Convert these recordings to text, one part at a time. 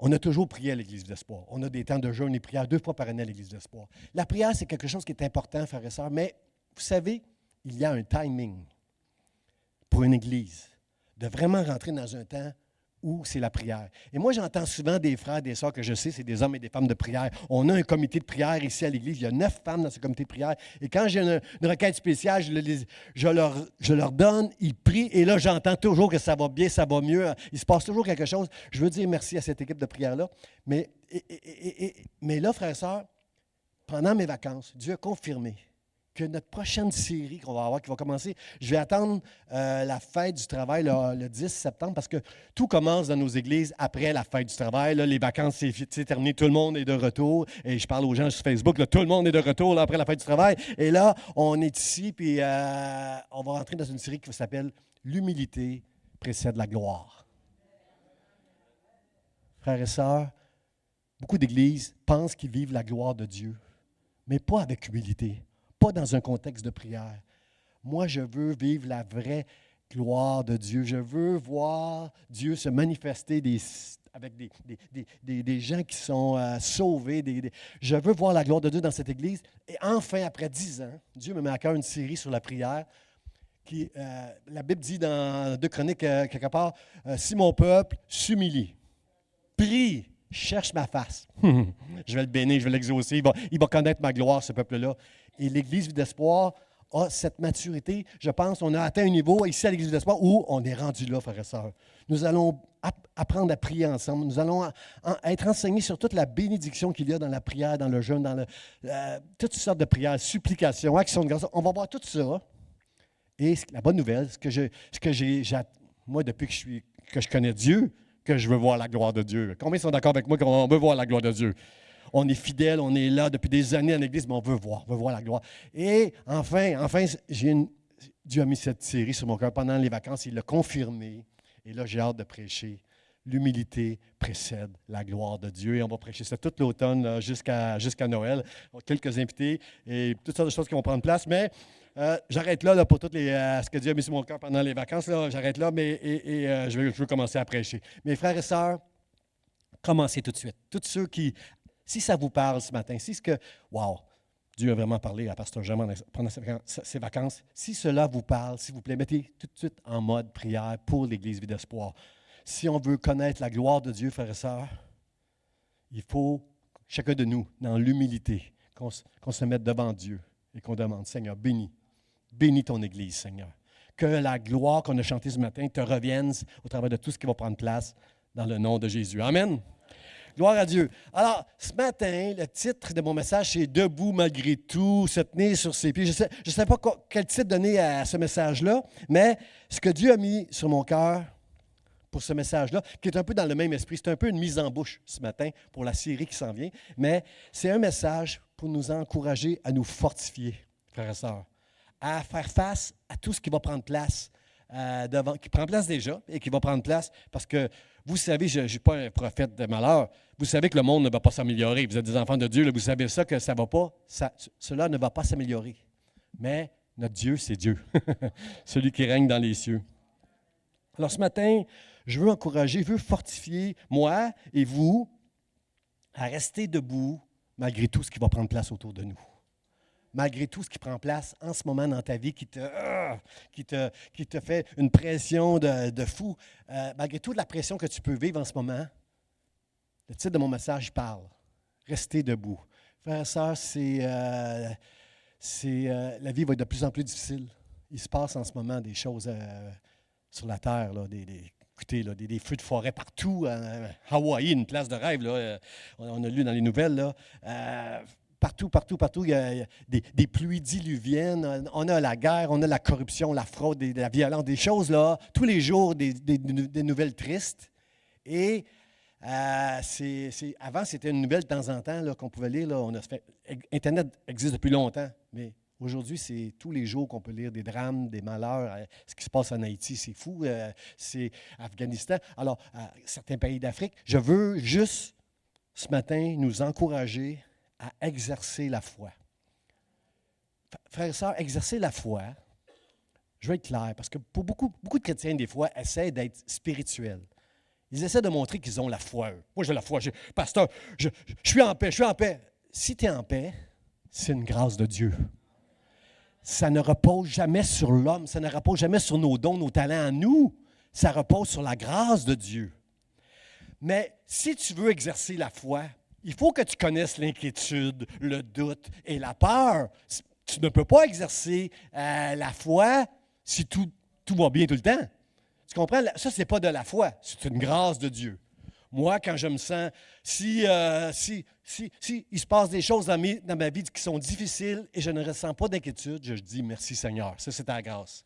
On a toujours prié à l'Église d'Espoir. On a des temps de jeûne et prière 2 fois par année à l'Église d'Espoir. La prière, c'est quelque chose qui est important, frères et sœurs, mais vous savez, il y a un timing pour une Église de vraiment rentrer dans un temps où c'est la prière. Et moi, j'entends souvent des frères, des sœurs que je sais, c'est des hommes et des femmes de prière. On a un comité de prière ici à l'Église. Il y a 9 femmes dans ce comité de prière. Et quand j'ai une requête spéciale, je leur donne, ils prient. Et là, j'entends toujours que ça va bien, ça va mieux. Il se passe toujours quelque chose. Je veux dire merci à cette équipe de prière-là. Mais là, frères et sœurs, pendant mes vacances, Dieu a confirmé que notre prochaine série qu'on va avoir, qui va commencer, je vais attendre la fête du travail le 10 septembre parce que tout commence dans nos églises après la fête du travail. Là, les vacances, c'est terminé, tout le monde est de retour. Et je parle aux gens sur Facebook, là, tout le monde est de retour là, après la fête du travail. Et là, on est ici, puis on va rentrer dans une série qui s'appelle « L'humilité précède la gloire ». Frères et sœurs, beaucoup d'églises pensent qu'ils vivent la gloire de Dieu, mais pas avec humilité. Pas dans un contexte de prière. Moi, je veux vivre la vraie gloire de Dieu. Je veux voir Dieu se manifester avec des gens qui sont sauvés. Je veux voir la gloire de Dieu dans cette Église. Et enfin, après 10 ans, Dieu me met à cœur une série sur la prière. La Bible dit dans 2 Chroniques, quelque part, si mon peuple s'humilie, prie, cherche ma face. Je vais le bénir, je vais l'exaucer. Il va connaître ma gloire, ce peuple-là. Et l'Église Vie d'Espoir a cette maturité. Je pense qu'on a atteint un niveau ici à l'Église d'Espoir où on est rendu là, frères et sœurs. Nous allons apprendre à prier ensemble. Nous allons être enseignés sur toute la bénédiction qu'il y a dans la prière, dans le jeûne, dans toutes sortes de prières, supplications, actions de grâce. On va voir tout ça. Et la bonne nouvelle, moi, depuis que je connais Dieu, que je veux voir la gloire de Dieu. Combien sont d'accord avec moi qu'on veut voir la gloire de Dieu? On est fidèle, on est là depuis des années en Église, mais on veut voir la gloire. Et enfin, Dieu a mis cette série sur mon cœur pendant les vacances, il l'a confirmé. Et là, j'ai hâte de prêcher. L'humilité précède la gloire de Dieu. Et on va prêcher ça tout l'automne jusqu'à Noël. On a quelques invités et toutes sortes de choses qui vont prendre place. Mais j'arrête là pour tout ce que Dieu a mis sur mon cœur pendant les vacances. Là, j'arrête là, mais je veux commencer à prêcher. Mes frères et sœurs, commencez tout de suite. Tous ceux qui... Si ça vous parle ce matin, si ce que, wow, Dieu a vraiment parlé à Pasteur Germain pendant ses vacances, si cela vous parle, s'il vous plaît, mettez tout de suite en mode prière pour l'Église Vie d'Espoir. Si on veut connaître la gloire de Dieu, frères et sœurs, il faut, chacun de nous, dans l'humilité, qu'on se mette devant Dieu et qu'on demande, Seigneur, bénis ton Église, Seigneur. Que la gloire qu'on a chantée ce matin te revienne au travers de tout ce qui va prendre place dans le nom de Jésus. Amen. Gloire à Dieu. Alors, ce matin, le titre de mon message, c'est « Debout malgré tout, se tenir sur ses pieds ». Je ne sais pas quel titre donner à ce message-là, mais ce que Dieu a mis sur mon cœur pour ce message-là, qui est un peu dans le même esprit, c'est un peu une mise en bouche ce matin pour la série qui s'en vient, mais c'est un message pour nous encourager à nous fortifier, frères et sœurs, à faire face à tout ce qui va prendre place devant, qui prend place déjà et qui va prendre place parce que vous savez, je ne suis pas un prophète de malheur. Vous savez que le monde ne va pas s'améliorer. Vous êtes des enfants de Dieu, là, vous savez ça, que ça ne va pas. Cela ne va pas s'améliorer. Mais notre Dieu, c'est Dieu. Celui qui règne dans les cieux. Alors ce matin, je veux encourager, je veux fortifier moi et vous à rester debout malgré tout ce qui va prendre place autour de nous. Malgré tout ce qui prend place en ce moment dans ta vie qui te fait une pression de fou, malgré toute la pression que tu peux vivre en ce moment, le titre de mon message parle. Rester debout. Frères et sœurs, la vie va être de plus en plus difficile. Il se passe en ce moment des choses sur la terre, là, écoutez, là, des feux de forêt partout. Hawaï, une place de rêve, là, on a lu dans les nouvelles, là. Partout, il y a des pluies diluviennes, on a la guerre, on a la corruption, la fraude, la violence, des choses là, tous les jours, des nouvelles tristes. Et avant, c'était une nouvelle de temps en temps là, qu'on pouvait lire. Là, Internet existe depuis longtemps, mais aujourd'hui, c'est tous les jours qu'on peut lire des drames, des malheurs. Ce qui se passe en Haïti, c'est fou. C'est Afghanistan. Alors, certains pays d'Afrique. Je veux juste, ce matin, nous encourager à exercer la foi. Frères et sœurs, exercer la foi, je vais être clair, parce que pour beaucoup de chrétiens, des fois, essaient d'être spirituels. Ils essaient de montrer qu'ils ont la foi, eux. Moi, j'ai la foi. Pasteur, je suis en paix, je suis en paix. Si tu es en paix, c'est une grâce de Dieu. Ça ne repose jamais sur l'homme, ça ne repose jamais sur nos dons, nos talents à nous. Ça repose sur la grâce de Dieu. Mais si tu veux exercer la foi, il faut que tu connaisses l'inquiétude, le doute et la peur. Tu ne peux pas exercer la foi si tout va bien tout le temps. Tu comprends? Ça, ce n'est pas de la foi, c'est une grâce de Dieu. Moi, quand je me sens, si il se passe des choses dans ma vie qui sont difficiles et je ne ressens pas d'inquiétude, je dis merci Seigneur. Ça, c'est ta grâce.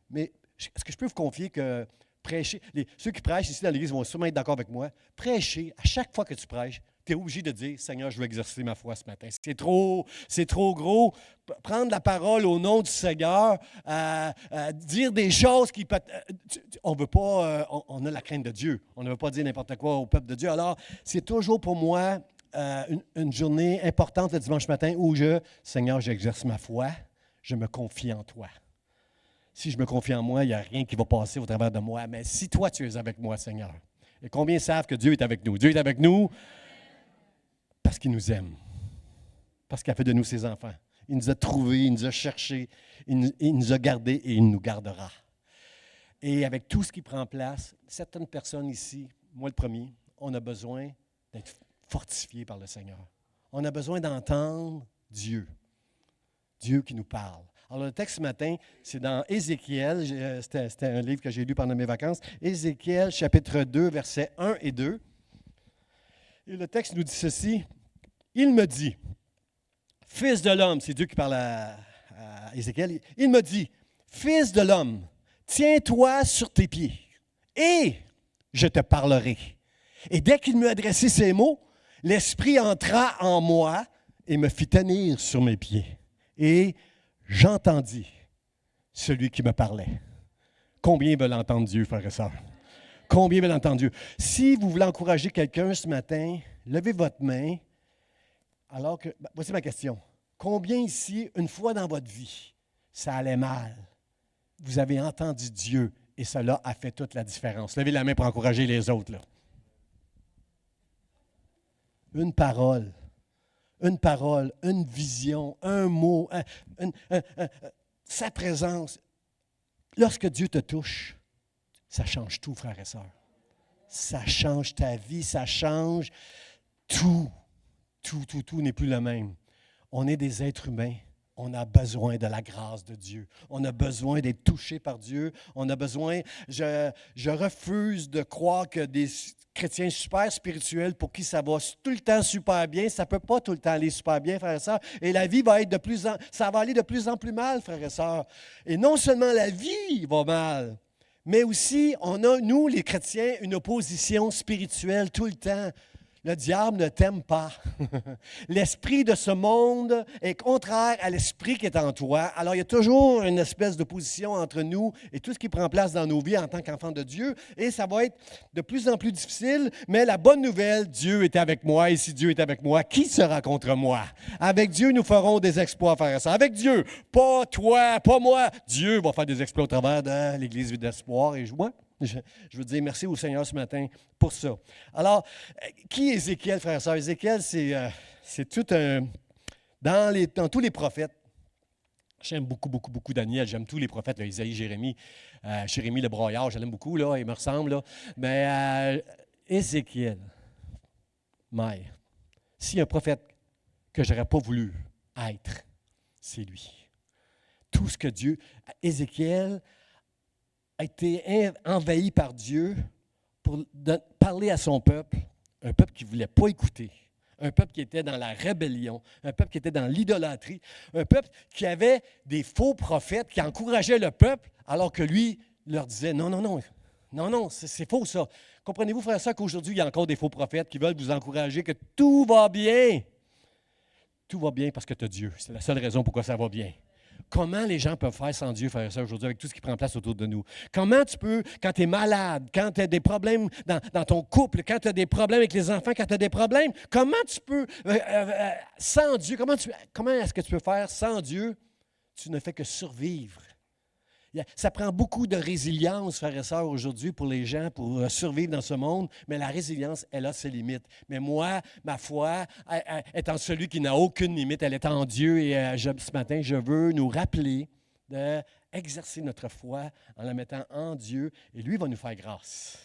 Mais est-ce que je peux vous confier que prêcher, ceux qui prêchent ici dans l'Église vont sûrement être d'accord avec moi, prêcher, à chaque fois que tu prêches, tu es obligé de dire, Seigneur, je veux exercer ma foi ce matin. C'est trop gros. Prendre la parole au nom du Seigneur, dire des choses qui peuvent... On veut pas... on a la crainte de Dieu. On ne veut pas dire n'importe quoi au peuple de Dieu. Alors, c'est toujours pour moi une journée importante le dimanche matin où Seigneur, j'exerce ma foi, je me confie en toi. Si je me confie en moi, il n'y a rien qui va passer au travers de moi. Mais si toi, tu es avec moi, Seigneur. Et combien savent que Dieu est avec nous? Dieu est avec nous parce qu'il nous aime. Parce qu'il a fait de nous ses enfants. Il nous a trouvés, il nous a cherchés, il nous a gardés et il nous gardera. Et avec tout ce qui prend place, certaines personnes ici, moi le premier, on a besoin d'être fortifiés par le Seigneur. On a besoin d'entendre Dieu. Dieu qui nous parle. Alors, le texte ce matin, c'est dans Ézéchiel. C'était un livre que j'ai lu pendant mes vacances. Ézéchiel, chapitre 2, versets 1 et 2. Et le texte nous dit ceci. Il me dit, fils de l'homme, c'est Dieu qui parle à Ézéchiel. Il me dit, fils de l'homme, tiens-toi sur tes pieds et je te parlerai. Et dès qu'il m'eut adressé ces mots, l'Esprit entra en moi et me fit tenir sur mes pieds. Et j'entendis celui qui me parlait. Combien veulent entendre Dieu, frères et sœurs? Combien veulent entendre Dieu? Si vous voulez encourager quelqu'un ce matin, levez votre main. Alors que, voici ma question. Combien ici, une fois dans votre vie, ça allait mal? Vous avez entendu Dieu et cela a fait toute la différence. Levez la main pour encourager les autres, là. Une parole, une vision, un mot, sa présence. Lorsque Dieu te touche, ça change tout, frères et sœurs. Ça change ta vie, ça change tout. Tout n'est plus le même. On est des êtres humains. On a besoin de la grâce de Dieu. On a besoin d'être touché par Dieu. On a besoin... Je refuse de croire que des chrétiens super spirituels pour qui ça va tout le temps super bien, ça ne peut pas tout le temps aller super bien, frères et sœurs. Et la vie va être ça va aller de plus en plus mal, frères et sœurs. Et non seulement la vie va mal, mais aussi on a, nous, les chrétiens, une opposition spirituelle tout le temps. Le diable ne t'aime pas. L'esprit de ce monde est contraire à l'esprit qui est en toi. Alors, il y a toujours une espèce d'opposition entre nous et tout ce qui prend place dans nos vies en tant qu'enfants de Dieu. Et ça va être de plus en plus difficile. Mais la bonne nouvelle, Dieu est avec moi. Et si Dieu est avec moi, qui sera contre moi? Avec Dieu, nous ferons des exploits, frères et sœurs. Avec Dieu, pas toi, pas moi. Dieu va faire des exploits au travers de l'Église d'espoir. Et moi, je veux dire merci au Seigneur ce matin pour ça. Alors, qui est Ézéchiel, frères et sœurs? Ézéchiel, c'est tout un... Dans tous les prophètes, j'aime beaucoup Daniel, j'aime tous les prophètes, là, Isaïe, Jérémie, Jérémie le broyard, je l'aime beaucoup, là, il me ressemble. Là. Mais Ézéchiel, s'il y a un prophète que je n'aurais pas voulu être, c'est lui. Tout ce que Dieu... Ézéchiel a été envahi par Dieu pour parler à son peuple, un peuple qui ne voulait pas écouter, un peuple qui était dans la rébellion, un peuple qui était dans l'idolâtrie, un peuple qui avait des faux prophètes qui encourageaient le peuple alors que lui leur disait non, c'est faux ça. Comprenez-vous, frère et sœurs, qu'aujourd'hui, il y a encore des faux prophètes qui veulent vous encourager que tout va bien. Tout va bien parce que tu as Dieu. C'est la seule raison pourquoi ça va bien. Comment les gens peuvent faire sans Dieu, frères et sœurs, aujourd'hui, avec tout ce qui prend place autour de nous? Comment tu peux, quand tu es malade, quand tu as des problèmes dans ton couple, quand tu as des problèmes avec les enfants, quand tu as des problèmes, comment tu peux, sans Dieu, comment est-ce que tu peux faire sans Dieu? Tu ne fais que survivre. Ça prend beaucoup de résilience, frères et sœurs, aujourd'hui pour les gens, pour survivre dans ce monde, mais la résilience, elle a ses limites. Mais moi, ma foi, étant celui qui n'a aucune limite, elle est en Dieu et ce matin, je veux nous rappeler d'exercer notre foi en la mettant en Dieu et lui va nous faire grâce.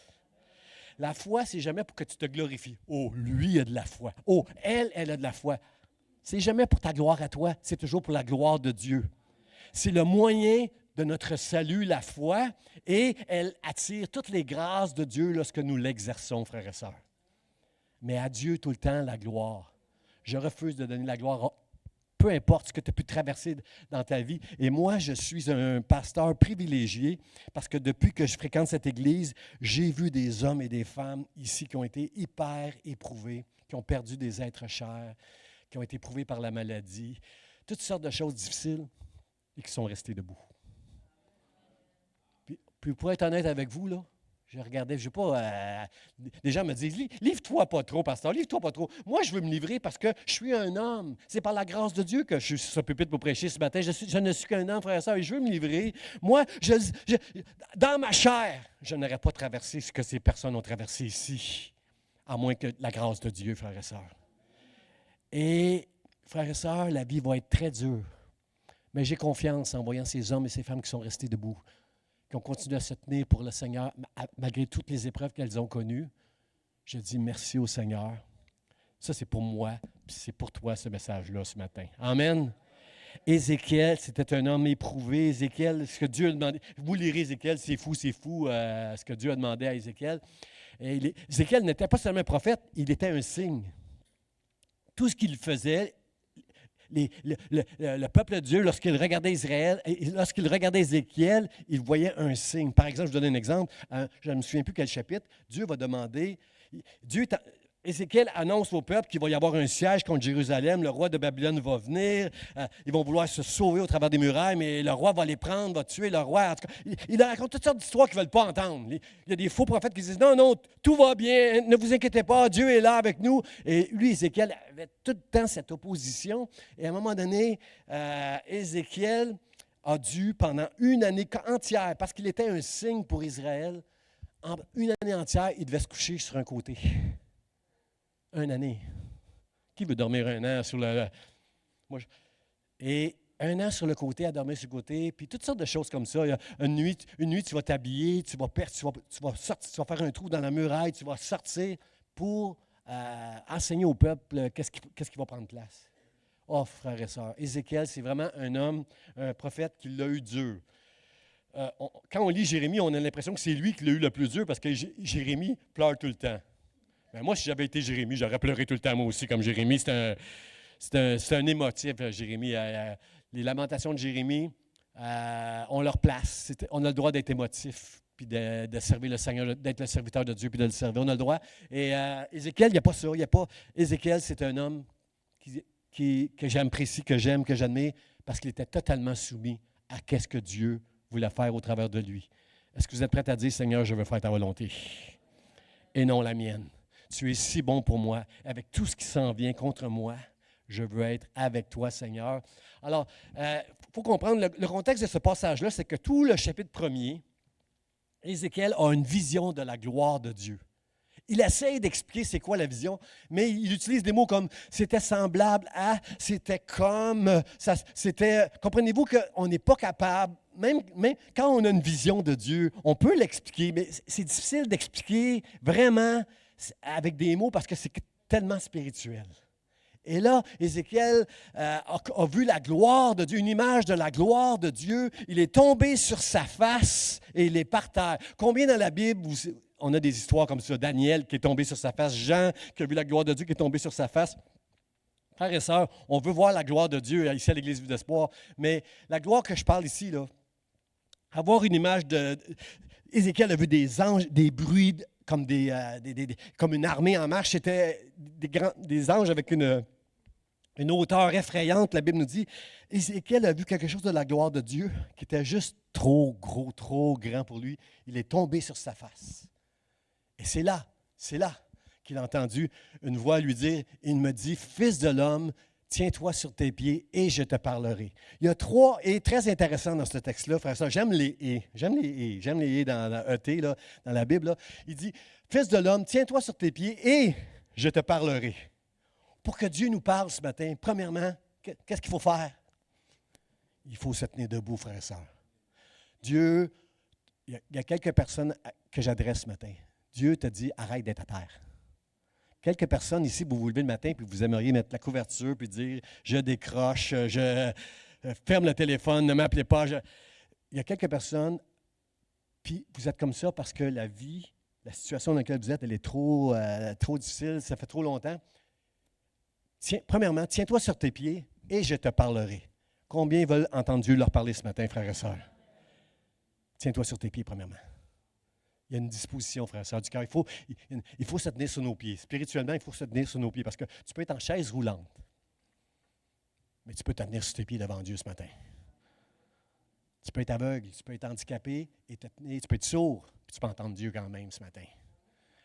La foi, c'est jamais pour que tu te glorifies. Oh, lui a de la foi. Oh, elle a de la foi. C'est jamais pour ta gloire à toi, c'est toujours pour la gloire de Dieu. C'est le moyen de notre salut, la foi, et elle attire toutes les grâces de Dieu lorsque nous l'exerçons, frères et sœurs. Mais à Dieu tout le temps la gloire. Je refuse de donner la gloire, peu importe ce que tu as pu traverser dans ta vie. Et moi, je suis un pasteur privilégié parce que depuis que je fréquente cette église, j'ai vu des hommes et des femmes ici qui ont été hyper éprouvés, qui ont perdu des êtres chers, qui ont été éprouvés par la maladie, toutes sortes de choses difficiles et qui sont restés debout. Puis pour être honnête avec vous, là, je regardais, je ne sais pas, des gens me disent, livre-toi pas trop, pasteur, livre-toi pas trop. Moi, je veux me livrer parce que je suis un homme. C'est par la grâce de Dieu que je suis sur ce pupitre pour prêcher ce matin. Je ne suis qu'un homme, frère et sœur, et je veux me livrer. Moi, dans ma chair, je n'aurais pas traversé ce que ces personnes ont traversé ici, à moins que la grâce de Dieu, frère et sœur. Et, frères et sœurs, la vie va être très dure. Mais j'ai confiance en voyant ces hommes et ces femmes qui sont restés debout, qui ont continué à se tenir pour le Seigneur, malgré toutes les épreuves qu'elles ont connues. Je dis merci au Seigneur. Ça, c'est pour moi, puis c'est pour toi, ce message-là, ce matin. Amen. Ézéchiel, c'était un homme éprouvé. Ézéchiel, ce que Dieu a demandé, vous lirez Ézéchiel, c'est fou, ce que Dieu a demandé à Ézéchiel. Et Ézéchiel n'était pas seulement un prophète, il était un signe. Tout ce qu'il faisait, le peuple de Dieu, lorsqu'il regardait Israël, lorsqu'il regardait Ézéchiel, il voyait un signe. Par exemple, je vous donne un exemple. Je ne me souviens plus quel chapitre. Dieu va demander, Ézéchiel annonce au peuple qu'il va y avoir un siège contre Jérusalem. Le roi de Babylone va venir. Ils vont vouloir se sauver au travers des murailles, mais le roi va les prendre, va tuer le roi. En tout cas, il raconte toutes sortes d'histoires qu'ils ne veulent pas entendre. Il y a des faux prophètes qui disent, non, non, tout va bien, ne vous inquiétez pas, Dieu est là avec nous. Et lui, Ézéchiel, avait tout le temps cette opposition. Et à un moment donné, Ézéchiel a dû, pendant une année entière, parce qu'il était un signe pour Israël, une année entière, il devait se coucher sur un côté. Une année. Qui veut dormir un an sur le... Et un an sur le côté, à dormir sur le côté, puis toutes sortes de choses comme ça. Une nuit, tu vas t'habiller, tu vas sortir, tu vas faire un trou dans la muraille, tu vas sortir pour enseigner au peuple qu'est-ce qui va prendre place. Oh, frères et sœurs, Ézéchiel, c'est vraiment un homme, un prophète qui l'a eu dur. Quand on lit Jérémie, on a l'impression que c'est lui qui l'a eu le plus dur parce que Jérémie pleure tout le temps. Ben moi, si j'avais été Jérémie, j'aurais pleuré tout le temps, moi aussi, comme Jérémie. C'est un émotif, Jérémie. Les lamentations de Jérémie, on leur place. On a le droit d'être émotif, puis de servir le Seigneur, d'être le serviteur de Dieu, puis de le servir. On a le droit. Et Ézéchiel, il n'y a pas ça. Ézéchiel, c'est un homme que j'apprécie, que j'aime, que j'admire, parce qu'il était totalement soumis à ce que Dieu voulait faire au travers de lui. Est-ce que vous êtes prêts à dire, Seigneur, je veux faire ta volonté et non la mienne? Tu es si bon pour moi. Avec tout ce qui s'en vient contre moi, je veux être avec toi, Seigneur. Alors, il faut comprendre, le contexte de ce passage-là, c'est que tout le chapitre 1er, Ézéchiel a une vision de la gloire de Dieu. Il essaye d'expliquer c'est quoi la vision, mais il utilise des mots comme « c'était semblable à »,« c'était comme », comprenez-vous qu'on n'est pas capable, même quand on a une vision de Dieu, on peut l'expliquer, mais c'est difficile d'expliquer vraiment avec des mots parce que c'est tellement spirituel. Et là, Ézéchiel a vu la gloire de Dieu, une image de la gloire de Dieu. Il est tombé sur sa face et il est par terre. Combien dans la Bible, on a des histoires comme ça, Daniel qui est tombé sur sa face, Jean qui a vu la gloire de Dieu qui est tombé sur sa face. Frères et sœurs, on veut voir la gloire de Dieu ici à l'Église Vie d'Espoir, mais la gloire que je parle ici, là, avoir une image de... Ézéchiel a vu des anges, des bruits comme une armée en marche. C'était des anges avec une hauteur effrayante, la Bible nous dit. Ézéchiel a vu quelque chose de la gloire de Dieu qui était juste trop gros, trop grand pour lui. Il est tombé sur sa face. Et c'est là qu'il a entendu une voix lui dire, il me dit, « Fils de l'homme, tiens-toi sur tes pieds et je te parlerai. Il y a 3 et très intéressants dans ce texte-là, frère et sœur. J'aime les et. J'aime les et dans la ET, là, dans la Bible. Là. Il dit, Fils de l'homme, tiens-toi sur tes pieds et je te parlerai. Pour que Dieu nous parle ce matin, premièrement, qu'est-ce qu'il faut faire? Il faut se tenir debout, frère et sœur. Dieu, il y a quelques personnes que j'adresse ce matin. Dieu te dit, arrête d'être à terre. Quelques personnes ici, vous vous levez le matin et vous aimeriez mettre la couverture puis dire, je décroche, je ferme le téléphone, ne m'appelez pas. Il y a quelques personnes, puis vous êtes comme ça parce que la vie, la situation dans laquelle vous êtes, elle est trop difficile, ça fait trop longtemps. Premièrement, tiens-toi sur tes pieds et je te parlerai. Combien veulent entendre Dieu leur parler ce matin, frères et sœurs? Tiens-toi sur tes pieds, premièrement. Il y a une disposition, frères et sœurs, du cœur. Il faut se tenir sur nos pieds. Spirituellement, il faut se tenir sur nos pieds parce que tu peux être en chaise roulante, mais tu peux te tenir sur tes pieds devant Dieu ce matin. Tu peux être aveugle, tu peux être handicapé, et te tenir, tu peux être sourd, puis tu peux entendre Dieu quand même ce matin.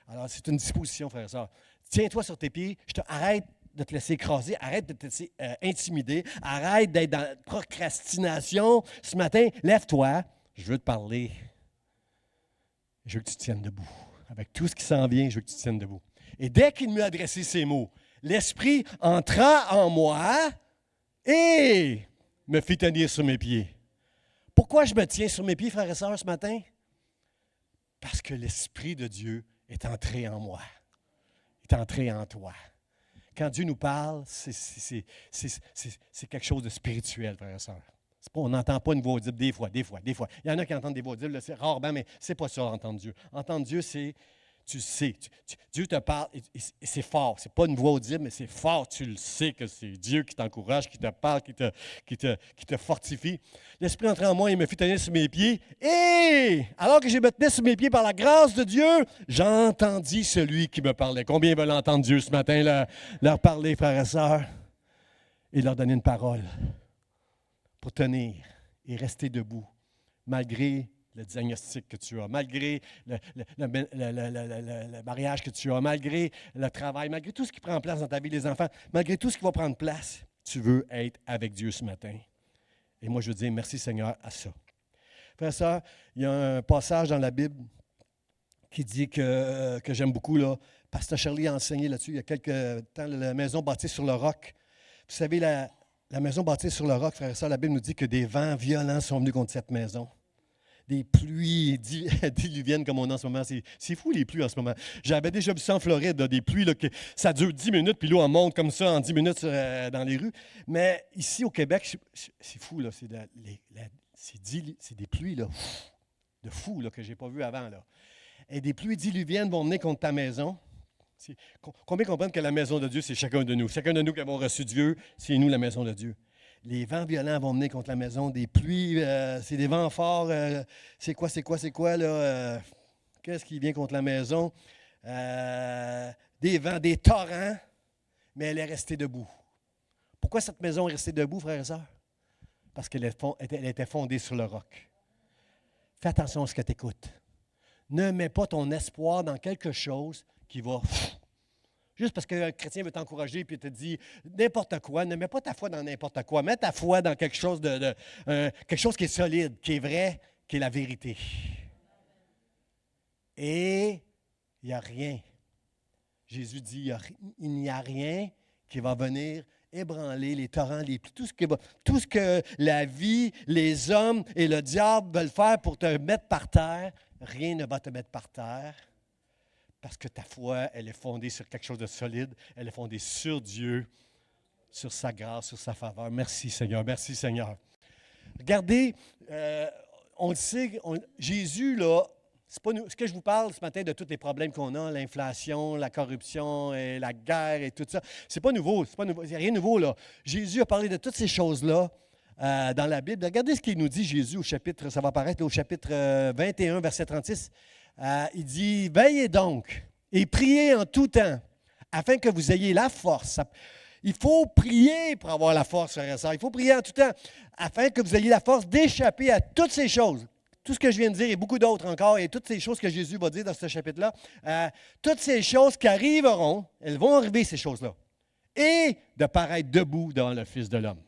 Alors, c'est une disposition, frères et sœurs. Tiens-toi sur tes pieds, arrête de te laisser écraser, arrête de te laisser intimider, arrête d'être dans la procrastination. Ce matin, lève-toi, je veux te parler. Je veux que tu te tiennes debout. Avec tout ce qui s'en vient, je veux que tu te tiennes debout. Et dès qu'il m'eut adressé ces mots, l'Esprit entra en moi et me fit tenir sur mes pieds. Pourquoi je me tiens sur mes pieds, frères et sœurs, ce matin? Parce que l'Esprit de Dieu est entré en moi, est entré en toi. Quand Dieu nous parle, c'est quelque chose de spirituel, frères et sœurs. On n'entend pas une voix audible des fois. Il y en a qui entendent des voix audibles, là, c'est rarement, mais ce n'est pas ça, entendre Dieu. Entendre Dieu, c'est, tu sais, Dieu te parle et c'est fort. Ce n'est pas une voix audible, mais c'est fort. Tu le sais que c'est Dieu qui t'encourage, qui te parle, qui te fortifie. L'Esprit entré en moi et me fit tenir sur mes pieds. Et alors que je me tenais sur mes pieds par la grâce de Dieu, j'entendis celui qui me parlait. Combien veulent entendre Dieu ce matin, leur parler, frères et sœurs, et leur donner une parole pour tenir et rester debout, malgré le diagnostic que tu as, malgré le mariage que tu as, malgré le travail, malgré tout ce qui prend place dans ta vie, les enfants, malgré tout ce qui va prendre place, tu veux être avec Dieu ce matin. Et moi, je veux dire merci Seigneur à ça. Frère et sœur, il y a un passage dans la Bible qui dit que j'aime beaucoup, là. Pasteur Charlie a enseigné là-dessus il y a quelques temps, la maison bâtie sur le roc. Vous savez, la maison bâtie sur le roc, frère et sœur, la Bible nous dit que des vents violents sont venus contre cette maison. Des pluies diluviennes comme on a en ce moment. C'est fou les pluies en ce moment. J'avais déjà vu ça en Floride, là, des pluies, là, que ça dure 10 minutes, puis l'eau en monte comme ça en 10 minutes dans les rues. Mais ici au Québec, c'est fou, là, c'est des pluies là, de fou là, que je n'ai pas vu avant. Là. Et des pluies diluviennes vont venir contre ta maison. Combien comprennent que la maison de Dieu, c'est chacun de nous? Chacun de nous qui avons reçu Dieu, c'est nous la maison de Dieu. Les vents violents vont venir contre la maison. Des pluies, c'est des vents forts. C'est quoi, là? Qu'est-ce qui vient contre la maison? Des vents, des torrents, mais elle est restée debout. Pourquoi cette maison est restée debout, frères et sœurs? Parce qu'elle était fondée sur le roc. Fais attention à ce que tu écoutes. Ne mets pas ton espoir dans quelque chose qui va... Juste parce qu'un chrétien veut t'encourager et te dit n'importe quoi, ne mets pas ta foi dans n'importe quoi. Mets ta foi dans quelque chose quelque chose qui est solide, qui est vrai, qui est la vérité. Et il n'y a rien. Jésus dit il n'y a rien qui va venir ébranler les torrents, les pluies, tout ce que la vie, les hommes et le diable veulent faire pour te mettre par terre, rien ne va te mettre par terre. Parce que ta foi, elle est fondée sur quelque chose de solide. Elle est fondée sur Dieu, sur sa grâce, sur sa faveur. Merci Seigneur, merci Seigneur. Regardez, on le sait, Jésus, là, c'est pas nous, ce que je vous parle ce matin de tous les problèmes qu'on a, l'inflation, la corruption, et la guerre et tout ça, c'est pas nouveau, il n'y a rien de nouveau là. Jésus a parlé de toutes ces choses-là dans la Bible. Regardez ce qu'il nous dit Jésus au chapitre, ça va apparaître au chapitre 21, verset 36. Il dit, veillez donc et priez en tout temps, afin que vous ayez la force. Il faut prier pour avoir la force, frères et sœurs. Il faut prier en tout temps, afin que vous ayez la force d'échapper à toutes ces choses. Tout ce que je viens de dire et beaucoup d'autres encore, et toutes ces choses que Jésus va dire dans ce chapitre-là, toutes ces choses qui arriveront, elles vont arriver, ces choses-là. et de paraître debout devant le Fils de l'homme.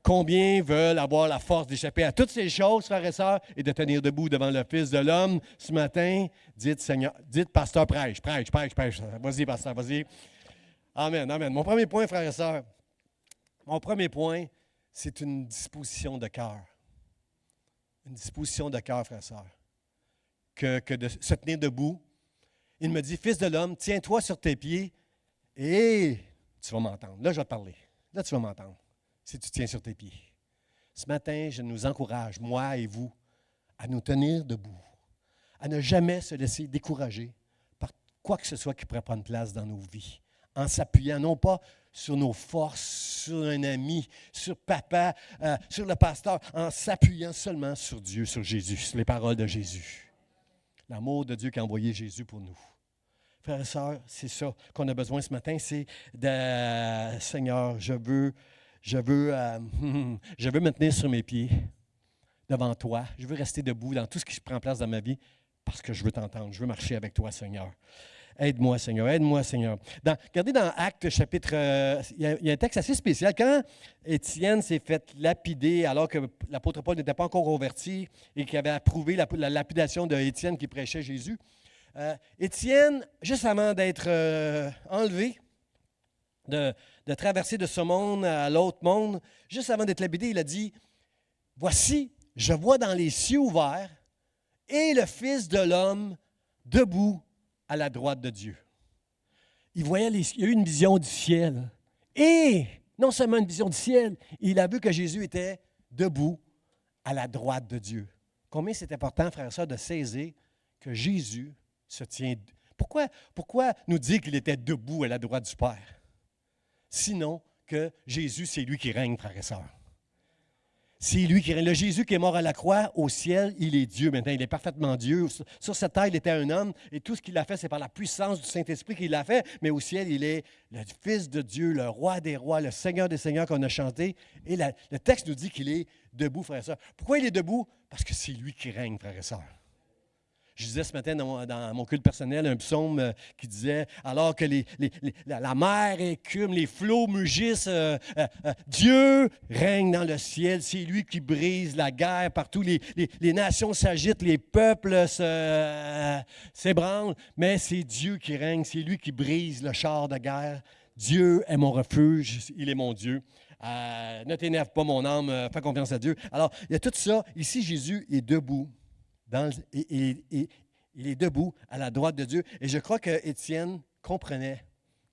Combien veulent avoir la force d'échapper à toutes ces choses, frères et sœurs, et de tenir debout devant le Fils de l'homme ce matin? Dites, Seigneur, dites, pasteur, prêche. Vas-y, pasteur, vas-y. Amen, amen. Mon premier point, frères et sœurs, c'est une disposition de cœur. Une disposition de cœur, frères et sœurs. Que de se tenir debout. Il me dit, Fils de l'homme, tiens-toi sur tes pieds et tu vas m'entendre. Là, je vais te parler. Là, tu vas m'entendre. Si tu tiens sur tes pieds. Ce matin, je nous encourage, moi et vous, à nous tenir debout, à ne jamais se laisser décourager par quoi que ce soit qui pourrait prendre place dans nos vies, en s'appuyant non pas sur nos forces, sur un ami, sur papa, sur le pasteur, en s'appuyant seulement sur Dieu, sur Jésus, sur les paroles de Jésus. L'amour de Dieu qui a envoyé Jésus pour nous. Frères et sœurs, c'est ça qu'on a besoin ce matin, c'est de Seigneur, je veux me tenir sur mes pieds devant toi. Je veux rester debout dans tout ce qui prend place dans ma vie parce que je veux t'entendre. Je veux marcher avec toi, Seigneur. Aide-moi, Seigneur. Aide-moi, Seigneur. Regardez dans Actes, chapitre... il y a un texte assez spécial. Quand Étienne s'est fait lapider alors que l'apôtre Paul n'était pas encore converti et qu'il avait approuvé la lapidation d'Étienne qui prêchait Jésus, Étienne, juste avant d'être enlevé, de traverser de ce monde à l'autre monde, juste avant d'être lapidé, il a dit, « Voici, je vois dans les cieux ouverts et le Fils de l'homme debout à la droite de Dieu. » Il a eu une vision du ciel. Et non seulement une vision du ciel, il a vu que Jésus était debout à la droite de Dieu. Combien c'est important, frères et sœurs, de saisir que Jésus se tient. Pourquoi nous dire qu'il était debout à la droite du Père? Sinon que Jésus, c'est lui qui règne, frères et sœurs. C'est lui qui règne. Le Jésus qui est mort à la croix, au ciel, il est Dieu maintenant. Il est parfaitement Dieu. Sur cette terre, il était un homme et tout ce qu'il a fait, c'est par la puissance du Saint-Esprit qu'il l'a fait. Mais au ciel, il est le Fils de Dieu, le Roi des rois, le Seigneur des seigneurs qu'on a chanté. Et le texte nous dit qu'il est debout, frères et sœurs. Pourquoi il est debout? Parce que c'est lui qui règne, frères et sœurs. Je disais ce matin dans mon culte personnel un psaume qui disait, alors que la mer écume, les flots mugissent, Dieu règne dans le ciel. C'est lui qui brise la guerre partout. Les nations s'agitent, les peuples s'ébranlent, mais c'est Dieu qui règne. C'est lui qui brise le char de guerre. Dieu est mon refuge, il est mon Dieu. Ne t'énerve pas mon âme, fais confiance à Dieu. Alors, il y a tout ça. Ici, Jésus est debout. Il est debout à la droite de Dieu. Et je crois qu'Étienne comprenait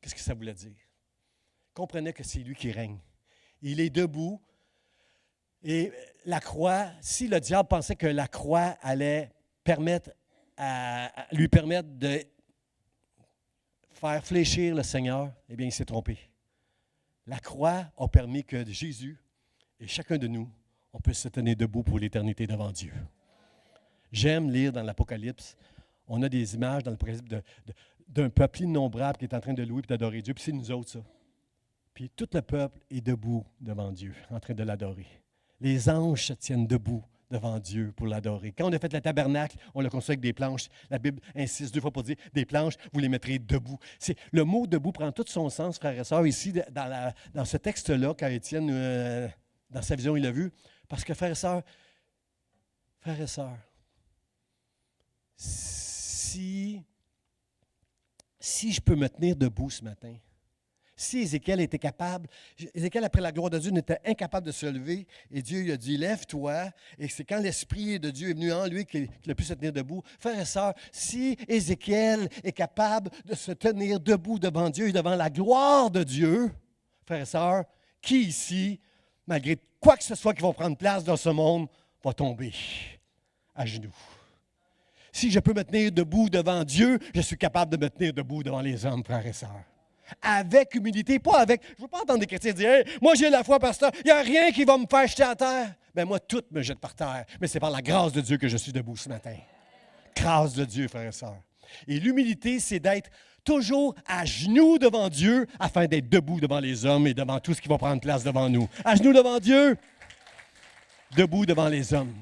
ce que ça voulait dire. Comprenait que c'est lui qui règne. Il est debout. Et la croix, si le diable pensait que la croix allait lui permettre de faire fléchir le Seigneur, eh bien, il s'est trompé. La croix a permis que Jésus et chacun de nous, on peut se tenir debout pour l'éternité devant Dieu. J'aime lire dans l'Apocalypse. On a des images dans l'Apocalypse d'un peuple innombrable qui est en train de louer et d'adorer Dieu. Puis c'est nous autres, ça. Puis tout le peuple est debout devant Dieu, en train de l'adorer. Les anges se tiennent debout devant Dieu pour l'adorer. Quand on a fait le tabernacle, on l'a construit avec des planches. La Bible insiste 2 fois pour dire, des planches, vous les mettrez debout. Le mot debout prend tout son sens, frères et sœurs, ici, dans ce texte-là, quand Étienne, dans sa vision, il l'a vu. Parce que, frères et sœurs, si je peux me tenir debout ce matin, si Ézéchiel était capable, Ézéchiel, après la gloire de Dieu, n'était incapable de se lever, et Dieu lui a dit, lève-toi, et c'est quand l'Esprit de Dieu est venu en lui qu'il a pu se tenir debout. Frères et sœurs, si Ézéchiel est capable de se tenir debout devant Dieu et devant la gloire de Dieu, frères et sœurs, qui ici, malgré quoi que ce soit qui va prendre place dans ce monde, va tomber à genoux? Si je peux me tenir debout devant Dieu, je suis capable de me tenir debout devant les hommes, frères et sœurs. Avec humilité, pas avec... Je ne veux pas entendre des chrétiens dire, hey, moi j'ai la foi, pasteur, il n'y a rien qui va me faire jeter à terre. Bien, moi, tout me jette par terre. Mais c'est par la grâce de Dieu que je suis debout ce matin. Grâce de Dieu, frères et sœurs. Et l'humilité, c'est d'être toujours à genoux devant Dieu afin d'être debout devant les hommes et devant tout ce qui va prendre place devant nous. À genoux devant Dieu, debout devant les hommes.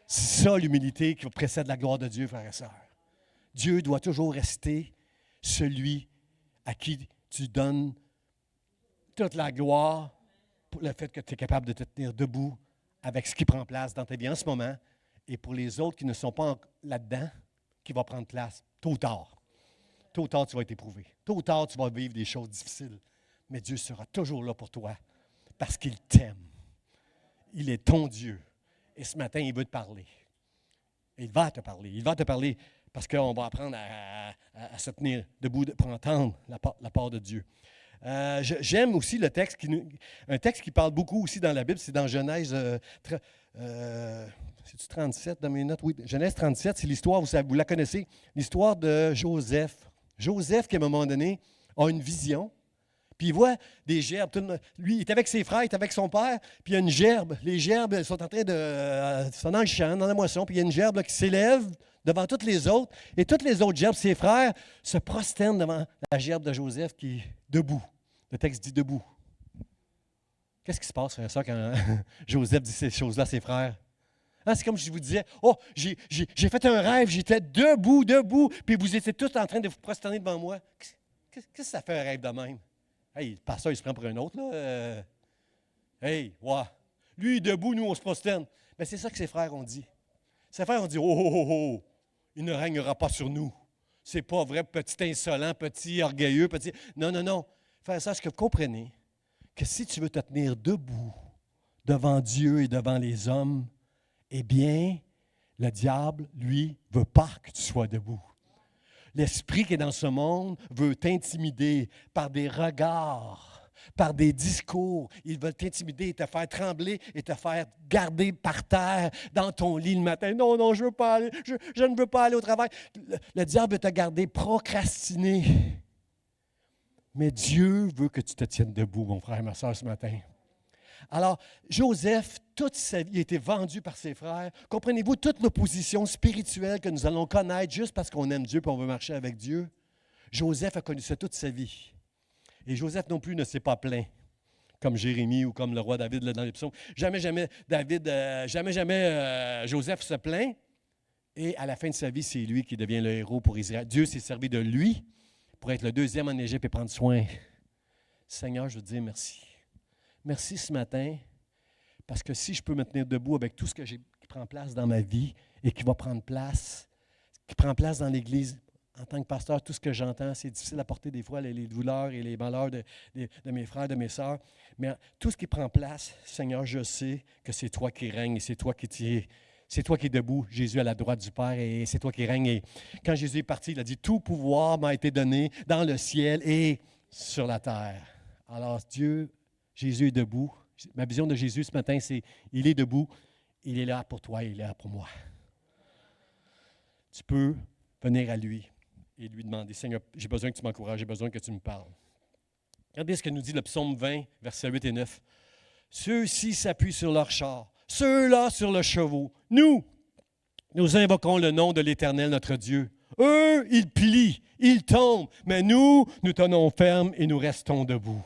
C'est ça l'humilité qui précède la gloire de Dieu, frères et sœurs. Dieu doit toujours rester celui à qui tu donnes toute la gloire pour le fait que tu es capable de te tenir debout avec ce qui prend place dans ta vie en ce moment et pour les autres qui ne sont pas là-dedans, qui va prendre place tôt ou tard. Tôt ou tard, tu vas être éprouvé. Tôt ou tard, tu vas vivre des choses difficiles. Mais Dieu sera toujours là pour toi parce qu'il t'aime. Il est ton Dieu. Et ce matin, il veut te parler. Il va te parler. Il va te parler parce qu'on va apprendre à se tenir debout pour entendre la part de Dieu. J'aime aussi le texte, un texte qui parle beaucoup aussi dans la Bible, c'est dans Genèse, c'est-tu 37 dans mes notes? Oui, Genèse 37, c'est l'histoire, vous la connaissez, l'histoire de Joseph. Joseph, qui à un moment donné, a une vision, puis il voit des gerbes. Lui, il est avec ses frères, il est avec son père, puis il y a une gerbe. Les gerbes, elles sont en train de... sont dans le champ, dans la moisson, puis il y a une gerbe là, qui s'élève devant toutes les autres, et toutes les autres gerbes, ses frères, se prosternent devant la gerbe de Joseph qui est debout. Le texte dit debout. Qu'est-ce qui se passe, frère, ça, quand Joseph dit ces choses-là à ses frères? Hein, c'est comme si je vous disais, « Oh, j'ai fait un rêve, j'étais debout, puis vous étiez tous en train de vous prosterner devant moi. » Qu'est-ce que ça fait un rêve de même? Hey, le pasteur, il se prend pour un autre, là. Hey, ouais. Lui, debout, nous, on se prosterne. Mais c'est ça que ses frères ont dit. Ses frères ont dit, « Oh, oh, oh, oh, il ne régnera pas sur nous. C'est pas vrai, petit insolent, petit orgueilleux, petit... » Non, non, non. Frère, ça, est-ce que vous comprenez que si tu veux te tenir debout devant Dieu et devant les hommes, eh bien, le diable, lui, ne veut pas que tu sois debout. L'esprit qui est dans ce monde veut t'intimider par des regards, par des discours. Il veut t'intimider et te faire trembler et te faire garder par terre dans ton lit le matin. Non, non, je ne veux pas aller, je ne veux pas aller au travail. Le diable veut te garder procrastiné. Mais Dieu veut que tu te tiennes debout, mon frère et ma soeur, ce matin. Alors, Joseph, toute sa vie, a été vendu par ses frères. Comprenez-vous toute l'opposition spirituelle que nous allons connaître juste parce qu'on aime Dieu et on veut marcher avec Dieu? Joseph a connu ça toute sa vie. Et Joseph non plus ne s'est pas plaint, comme Jérémie ou comme le roi David là, dans les psaumes. Jamais Joseph se plaint. Et à la fin de sa vie, c'est lui qui devient le héros pour Israël. Dieu s'est servi de lui pour être le deuxième en Égypte et prendre soin. Seigneur, je veux te dire merci. Merci ce matin, parce que si je peux me tenir debout avec tout ce qui prend place dans ma vie et qui va prendre place, qui prend place dans l'Église, en tant que pasteur, tout ce que j'entends, c'est difficile à porter des fois, les douleurs et les malheurs de mes frères, de mes sœurs. Mais tout ce qui prend place, Seigneur, je sais que c'est toi qui règnes et c'est toi qui es debout, Jésus à la droite du Père, et c'est toi qui règnes. Et quand Jésus est parti, il a dit, tout pouvoir m'a été donné dans le ciel et sur la terre. Alors Dieu, Jésus est debout. Ma vision de Jésus ce matin, c'est il est debout, il est là pour toi, il est là pour moi. Tu peux venir à lui et lui demander, Seigneur, j'ai besoin que tu m'encourages, j'ai besoin que tu me parles. Regardez ce que nous dit le psaume 20, versets 8 et 9. Ceux-ci s'appuient sur leur char, ceux-là sur le cheveau. Nous invoquons le nom de l'Éternel, notre Dieu. Eux, ils plient, ils tombent, mais nous tenons ferme et nous restons debout.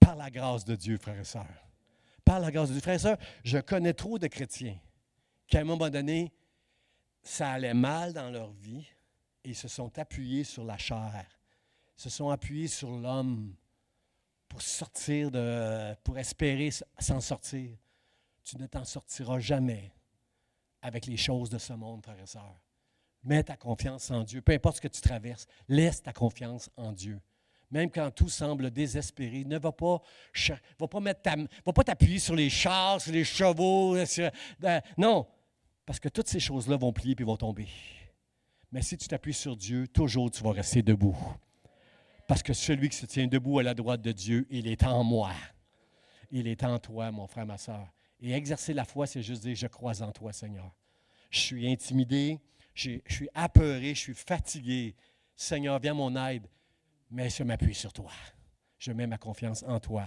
Par la grâce de Dieu, frères et sœurs. Par la grâce de Dieu. Frères et sœurs, je connais trop de chrétiens qui, à un moment donné, ça allait mal dans leur vie et ils se sont appuyés sur la chair, se sont appuyés sur l'homme pour pour espérer s'en sortir. Tu ne t'en sortiras jamais avec les choses de ce monde, frères et sœurs. Mets ta confiance en Dieu. Peu importe ce que tu traverses, laisse ta confiance en Dieu. Même quand tout semble désespéré, ne va pas t'appuyer sur les chars, sur les chevaux. Non, parce que toutes ces choses-là vont plier et vont tomber. Mais si tu t'appuies sur Dieu, toujours tu vas rester debout. Parce que celui qui se tient debout à la droite de Dieu, il est en moi. Il est en toi, mon frère, ma soeur. Et exercer la foi, c'est juste dire, je crois en toi, Seigneur. Je suis intimidé, je suis apeuré, je suis fatigué. Seigneur, viens à mon aide. Mais je m'appuie sur toi. Je mets ma confiance en toi.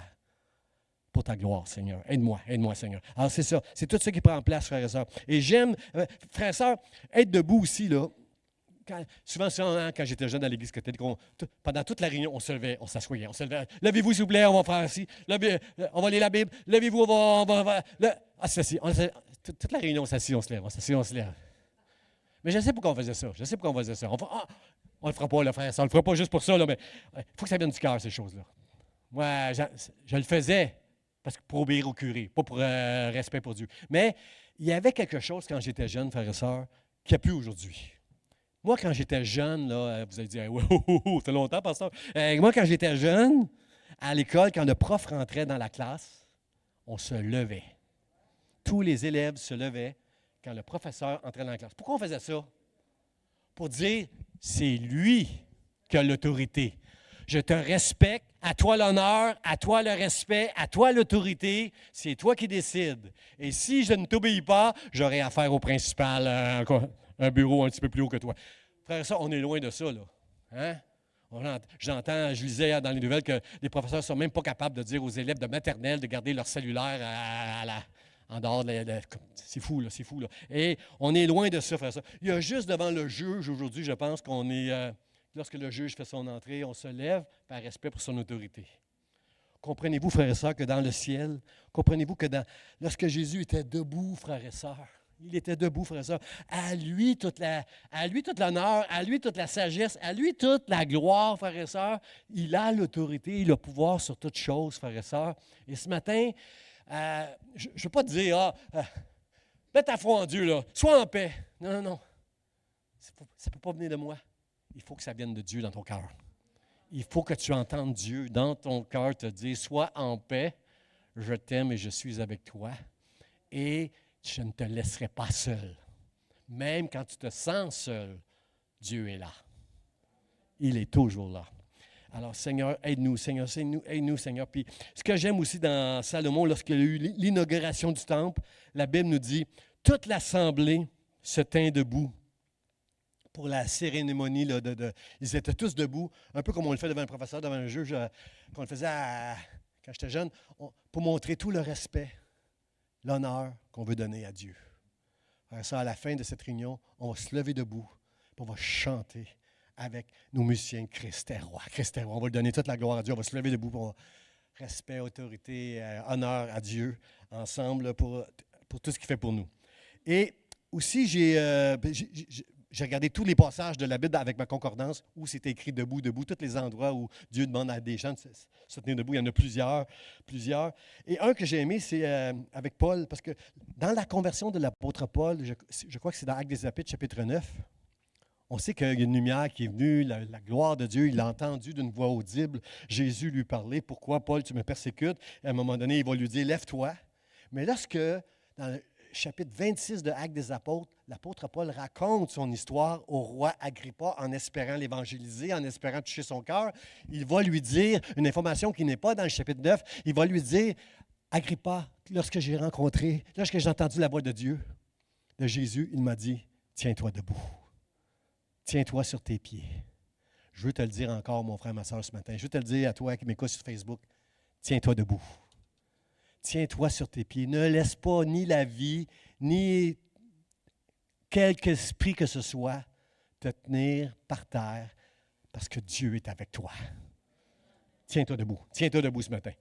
Pour ta gloire, Seigneur. Aide-moi, Seigneur. Alors, c'est ça. C'est tout ça qui prend place, frères et sœurs. Et j'aime, frères et sœurs, être debout aussi, là. Souvent, quand j'étais jeune à l'église catholique, pendant toute la réunion, on se levait, on s'assoyait, on se levait. Levez-vous, s'il vous plaît, on va faire ainsi. On va lire la Bible. Levez-vous, c'est assis. Toute la réunion, on s'assit, on se lève. On s'assit, on se lève. Mais je sais pourquoi on faisait ça. On ne le fera pas, le frère. Ça, on ne le fera pas juste pour ça, là, mais il faut que ça vienne du cœur, ces choses-là. Moi, je le faisais parce que pour obéir au curé, pas pour respect pour Dieu. Mais il y avait quelque chose quand j'étais jeune, frères et sœurs, qu'il n'y a plus aujourd'hui. Moi, quand j'étais jeune, là, vous allez dire, wow, c'est longtemps, pasteur. Moi, quand j'étais jeune, à l'école, quand le prof rentrait dans la classe, on se levait. Tous les élèves se levaient quand le professeur entrait dans la classe. Pourquoi on faisait ça? Pour dire, c'est lui qui a l'autorité. Je te respecte, à toi l'honneur, à toi le respect, à toi l'autorité, c'est toi qui décides. Et si je ne t'obéis pas, j'aurai affaire au principal, un bureau un petit peu plus haut que toi. Frère, ça, on est loin de ça, là. Hein? Je lisais dans les nouvelles que les professeurs ne sont même pas capables de dire aux élèves de maternelle de garder leur cellulaire en dehors c'est fou, là, c'est fou, là. Et on est loin de ça, frère. Ça. Il y a juste devant le juge aujourd'hui, je pense qu'on est... lorsque le juge fait son entrée, on se lève par respect pour son autorité. Comprenez-vous, frères et sœurs, que dans le ciel, comprenez-vous que lorsque Jésus était debout, frères et sœurs, il était debout, frères et sœurs, à lui toute l'honneur, à lui toute la sagesse, à lui toute la gloire, frères et sœurs. Il a l'autorité, il a le pouvoir sur toutes choses, frères et sœurs. Et ce matin, je ne veux pas te dire, mets ta foi en Dieu, là, sois en paix. Non, non, non. Ça ne peut pas venir de moi. Il faut que ça vienne de Dieu dans ton cœur. Il faut que tu entendes Dieu dans ton cœur te dire, sois en paix, je t'aime et je suis avec toi. Et je ne te laisserai pas seul. Même quand tu te sens seul, Dieu est là. Il est toujours là. Alors, Seigneur, aide-nous, Seigneur, aide-nous, Seigneur. Puis, ce que j'aime aussi dans Salomon, lorsqu'il y a eu l'inauguration du temple, la Bible nous dit, toute l'assemblée se tint debout pour la cérémonie. Là, ils étaient tous debout, un peu comme on le fait devant un professeur, devant un juge, qu'on le faisait quand j'étais jeune, pour montrer tout le respect, l'honneur qu'on veut donner à Dieu. Alors ça, à la fin de cette réunion, on va se lever debout, puis on va chanter avec nos musiciens Christ est roi. Christ est roi. On va lui donner toute la gloire à Dieu. On va se lever debout pour respect, autorité, honneur à Dieu, ensemble, pour tout ce qu'il fait pour nous. Et aussi, j'ai regardé tous les passages de la Bible avec ma concordance où c'était écrit debout, debout, tous les endroits où Dieu demande à des gens de se tenir debout. Il y en a plusieurs. Et un que j'ai aimé, c'est avec Paul, parce que dans la conversion de l'apôtre Paul, je crois que c'est dans Actes des Apôtres, chapitre 9, on sait qu'il y a une lumière qui est venue, la gloire de Dieu, il l'a entendu d'une voix audible. Jésus lui parlait, pourquoi Paul, tu me persécutes? Et à un moment donné, il va lui dire, lève-toi. Mais lorsque, dans le chapitre 26 de Actes des Apôtres, l'apôtre Paul raconte son histoire au roi Agrippa en espérant l'évangéliser, en espérant toucher son cœur, il va lui dire une information qui n'est pas dans le chapitre 9, il va lui dire, Agrippa, lorsque j'ai entendu la voix de Dieu, de Jésus, il m'a dit, tiens-toi debout. Tiens-toi sur tes pieds. Je veux te le dire encore, mon frère, ma soeur, ce matin. Je veux te le dire à toi qui m'écoutes sur Facebook. Tiens-toi debout. Tiens-toi sur tes pieds. Ne laisse pas ni la vie, ni quelque esprit que ce soit te tenir par terre parce que Dieu est avec toi. Tiens-toi debout. Tiens-toi debout ce matin.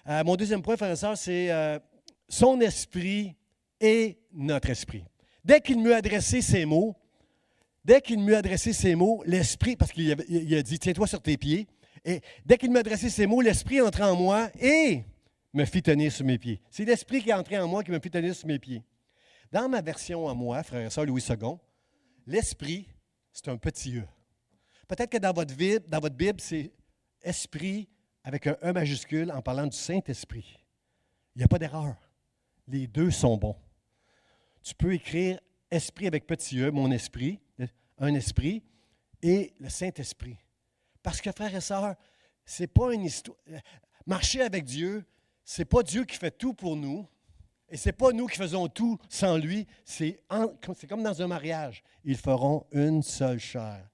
Mon deuxième point, frère et sœur, c'est son esprit et notre esprit. Dès qu'il m'eut adressé ces mots, l'esprit, parce qu'il a dit, tiens-toi sur tes pieds, et dès qu'il m'a adressé ces mots, l'esprit entra en moi et me fit tenir sur mes pieds. C'est l'esprit qui est entré en moi qui me fit tenir sur mes pieds. Dans ma version à moi, frère et sœur Louis II, l'esprit, c'est un petit E. Peut-être que dans votre Bible, c'est esprit avec un E majuscule en parlant du Saint-Esprit. Il n'y a pas d'erreur. Les deux sont bons. Tu peux écrire esprit avec petit E, mon esprit, un esprit, et le Saint-Esprit. Parce que, frères et sœurs, c'est pas une histoire. Marcher avec Dieu, c'est pas Dieu qui fait tout pour nous, et c'est pas nous qui faisons tout sans lui. C'est comme dans un mariage. Ils feront une seule chair.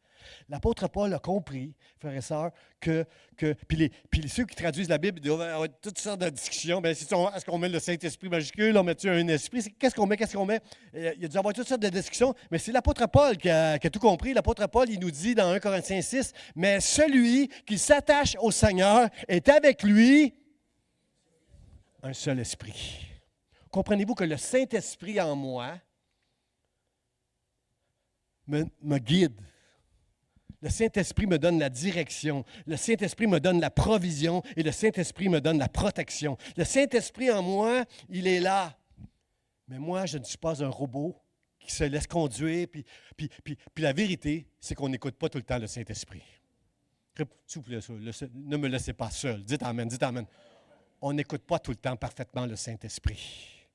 L'apôtre Paul a compris, frères et sœurs, puis ceux qui traduisent la Bible, ils doivent avoir toutes sortes de discussions. Bien, est-ce qu'on met le Saint-Esprit majuscule, on met-tu un esprit? Qu'est-ce qu'on met? Il y a dû avoir toutes sortes de discussions, mais c'est l'apôtre Paul qui a tout compris. L'apôtre Paul, il nous dit dans 1 Corinthiens 6, « Mais celui qui s'attache au Seigneur est avec lui un seul esprit. » Comprenez-vous que le Saint-Esprit en moi me guide. Le Saint-Esprit me donne la direction. Le Saint-Esprit me donne la provision et le Saint-Esprit me donne la protection. Le Saint-Esprit en moi, il est là. Mais moi, je ne suis pas un robot qui se laisse conduire. Puis la vérité, c'est qu'on n'écoute pas tout le temps le Saint-Esprit. S'il vous plaît, ne me laissez pas seul. Dites Amen, dites Amen. On n'écoute pas tout le temps parfaitement le Saint-Esprit.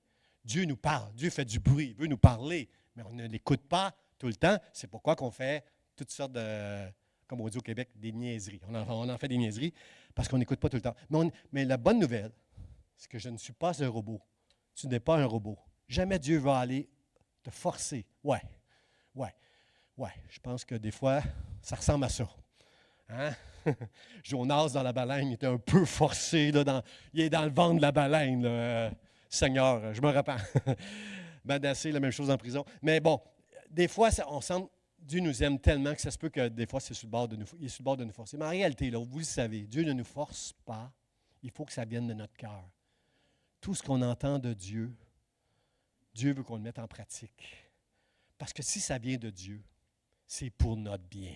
Dieu nous parle, Dieu fait du bruit, il veut nous parler, mais on ne l'écoute pas tout le temps. C'est pourquoi qu'on fait toutes sortes de, comme on dit au Québec, des niaiseries. On en fait des niaiseries parce qu'on n'écoute pas tout le temps. Mais la bonne nouvelle, c'est que je ne suis pas un robot. Tu n'es pas un robot. Jamais Dieu va aller te forcer. Ouais. Je pense que des fois, ça ressemble à ça. Hein? Jonas dans la baleine, il était un peu forcé. Là, il est dans le ventre de la baleine. Là. Seigneur, je me repens. Manassé, la même chose en prison. Mais bon, des fois, on sent Dieu nous aime tellement que ça se peut que des fois, il est sur le bord de nous forcer. Mais en réalité, là, vous le savez, Dieu ne nous force pas. Il faut que ça vienne de notre cœur. Tout ce qu'on entend de Dieu, Dieu veut qu'on le mette en pratique. Parce que si ça vient de Dieu, c'est pour notre bien.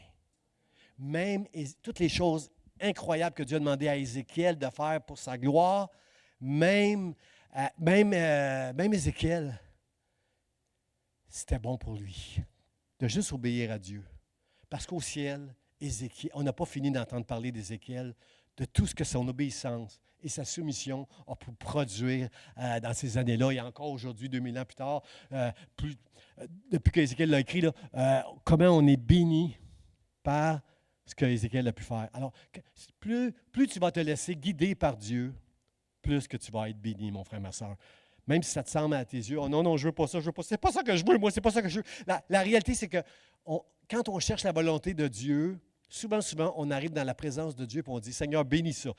Même toutes les choses incroyables que Dieu a demandé à Ézéchiel de faire pour sa gloire, même Ézéchiel, c'était bon pour lui de juste obéir à Dieu. Parce qu'au ciel, Ézéchiel, on n'a pas fini d'entendre parler d'Ézéchiel, de tout ce que son obéissance et sa soumission ont pu produire dans ces années-là. Et encore aujourd'hui, 2000 ans plus tard, depuis qu'Ézéchiel l'a écrit, là, comment on est béni par ce qu'Ézéchiel a pu faire. Alors, plus tu vas te laisser guider par Dieu, plus que tu vas être béni, mon frère, ma soeur. Même si ça te semble à tes yeux, oh non, je veux pas ça, je veux pas ça. C'est pas ça que je veux, moi, c'est pas ça que je veux. La réalité, c'est que quand on cherche la volonté de Dieu, souvent, on arrive dans la présence de Dieu et on dit, Seigneur, bénis ça.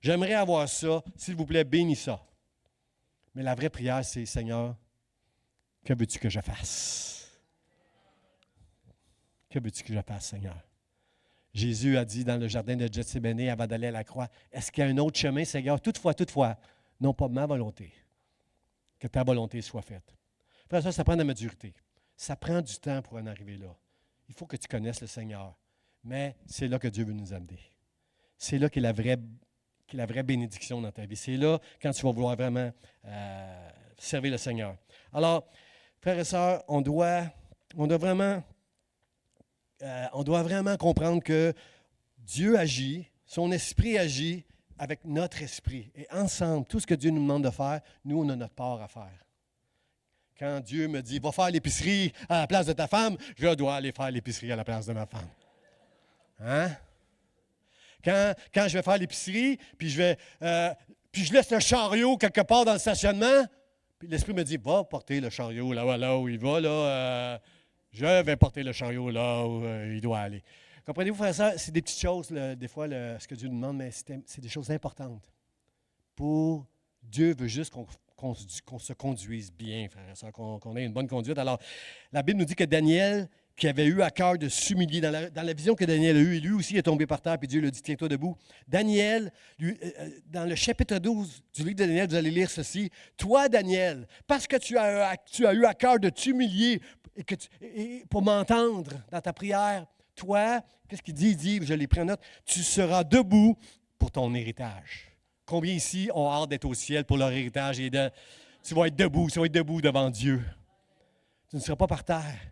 J'aimerais avoir ça, s'il vous plaît, bénis ça. Mais la vraie prière, c'est, Seigneur, que veux-tu que je fasse? Que veux-tu que je fasse, Seigneur? Jésus a dit dans le jardin de Gethsémani avant d'aller à la croix, est-ce qu'il y a un autre chemin, Seigneur? Toutefois, non pas ma volonté, que ta volonté soit faite. Frère, ça prend de la maturité. Ça prend du temps pour en arriver là. Il faut que tu connaisses le Seigneur. Mais c'est là que Dieu veut nous amener. C'est là qu'est la vraie bénédiction dans ta vie. C'est là quand tu vas vouloir vraiment servir le Seigneur. Alors, frères et sœurs, on doit vraiment comprendre que Dieu agit, son esprit agit avec notre esprit. Et ensemble, tout ce que Dieu nous demande de faire, nous, on a notre part à faire. Quand Dieu me dit, va faire l'épicerie à la place de ta femme, je dois aller faire l'épicerie à la place de ma femme. Hein? Quand je vais faire l'épicerie, puis je laisse le chariot quelque part dans le stationnement, puis l'esprit me dit, va porter le chariot là où il va, là. Je vais porter le chariot là où il doit aller. Comprenez-vous, frère et sœur, c'est des petites choses, des fois, ce que Dieu nous demande, mais c'est des choses importantes. Dieu veut juste qu'on se conduise bien, frère et sœur, qu'on ait une bonne conduite. Alors, la Bible nous dit que Daniel, qui avait eu à cœur de s'humilier, dans la vision que Daniel a eue, lui aussi est tombé par terre, puis Dieu lui a dit, tiens-toi debout. Daniel, dans le chapitre 12 du livre de Daniel, vous allez lire ceci. Toi, Daniel, parce que tu as eu à cœur de t'humilier et pour m'entendre dans ta prière, toi, qu'est-ce qu'il dit? Il dit, je l'ai pris en note, tu seras debout pour ton héritage. Combien ici ont hâte d'être au ciel pour leur héritage et tu vas être debout devant Dieu. Tu ne seras pas par terre.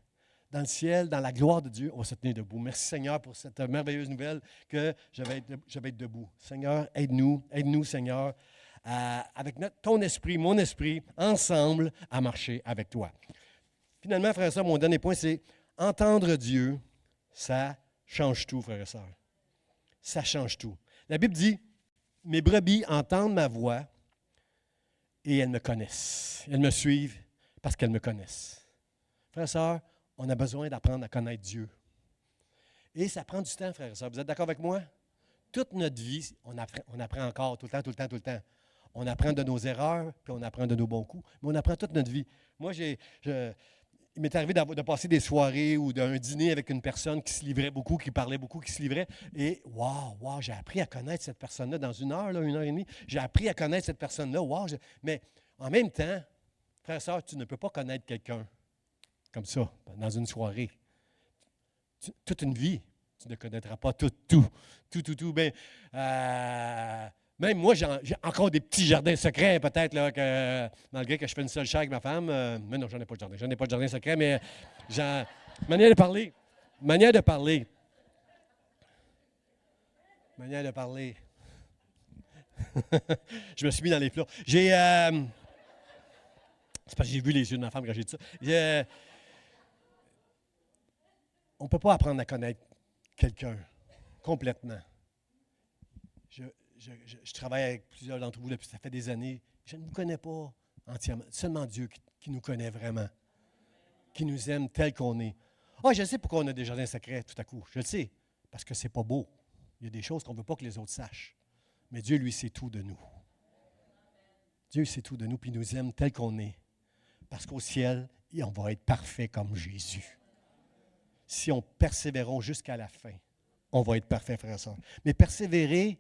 Dans le ciel, dans la gloire de Dieu, on va se tenir debout. Merci Seigneur pour cette merveilleuse nouvelle que je vais être debout. Seigneur, aide-nous Seigneur, avec ton esprit, mon esprit, ensemble à marcher avec toi. Finalement, frères et sœurs, mon dernier point, c'est entendre Dieu, ça change tout, frères et sœurs. Ça change tout. La Bible dit, mes brebis entendent ma voix et elles me connaissent. Elles me suivent parce qu'elles me connaissent. Frères et sœurs, on a besoin d'apprendre à connaître Dieu. Et ça prend du temps, frères et sœurs. Vous êtes d'accord avec moi? Toute notre vie, on apprend encore tout le temps. On apprend de nos erreurs, puis on apprend de nos bons coups, mais on apprend toute notre vie. Moi, il m'est arrivé de passer des soirées ou d'un dîner avec une personne qui se livrait beaucoup, qui parlait beaucoup, qui se livrait. Et wow, j'ai appris à connaître cette personne-là dans 1 heure, 1h30. J'ai appris à connaître cette personne-là. Mais en même temps, frère et sœur, tu ne peux pas connaître quelqu'un comme ça, dans une soirée. Toute une vie, Tu ne connaîtras pas tout. Ben, même moi, j'ai encore des petits jardins secrets, peut-être, là, que, malgré que je fais une seule chair avec ma femme. Mais non, j'en ai pas de jardin. J'en ai pas de jardin secret, mais manière de parler. Manière de parler. Manière de parler. Je me suis mis dans les plats. C'est parce que j'ai vu les yeux de ma femme quand j'ai dit ça. On ne peut pas apprendre à connaître quelqu'un complètement. Je travaille avec plusieurs d'entre vous depuis ça fait des années. Je ne vous connais pas entièrement. Seulement Dieu qui nous connaît vraiment, qui nous aime tel qu'on est. Ah, je sais pourquoi on a des jardins secrets tout à coup. Je le sais. Parce que c'est pas beau. Il y a des choses qu'on ne veut pas que les autres sachent. Mais Dieu, lui, sait tout de nous. Dieu sait tout de nous, puis il nous aime tel qu'on est. Parce qu'au ciel, on va être parfait comme Jésus. Si on persévérons jusqu'à la fin, on va être parfait, frère et soeur. Mais persévérer,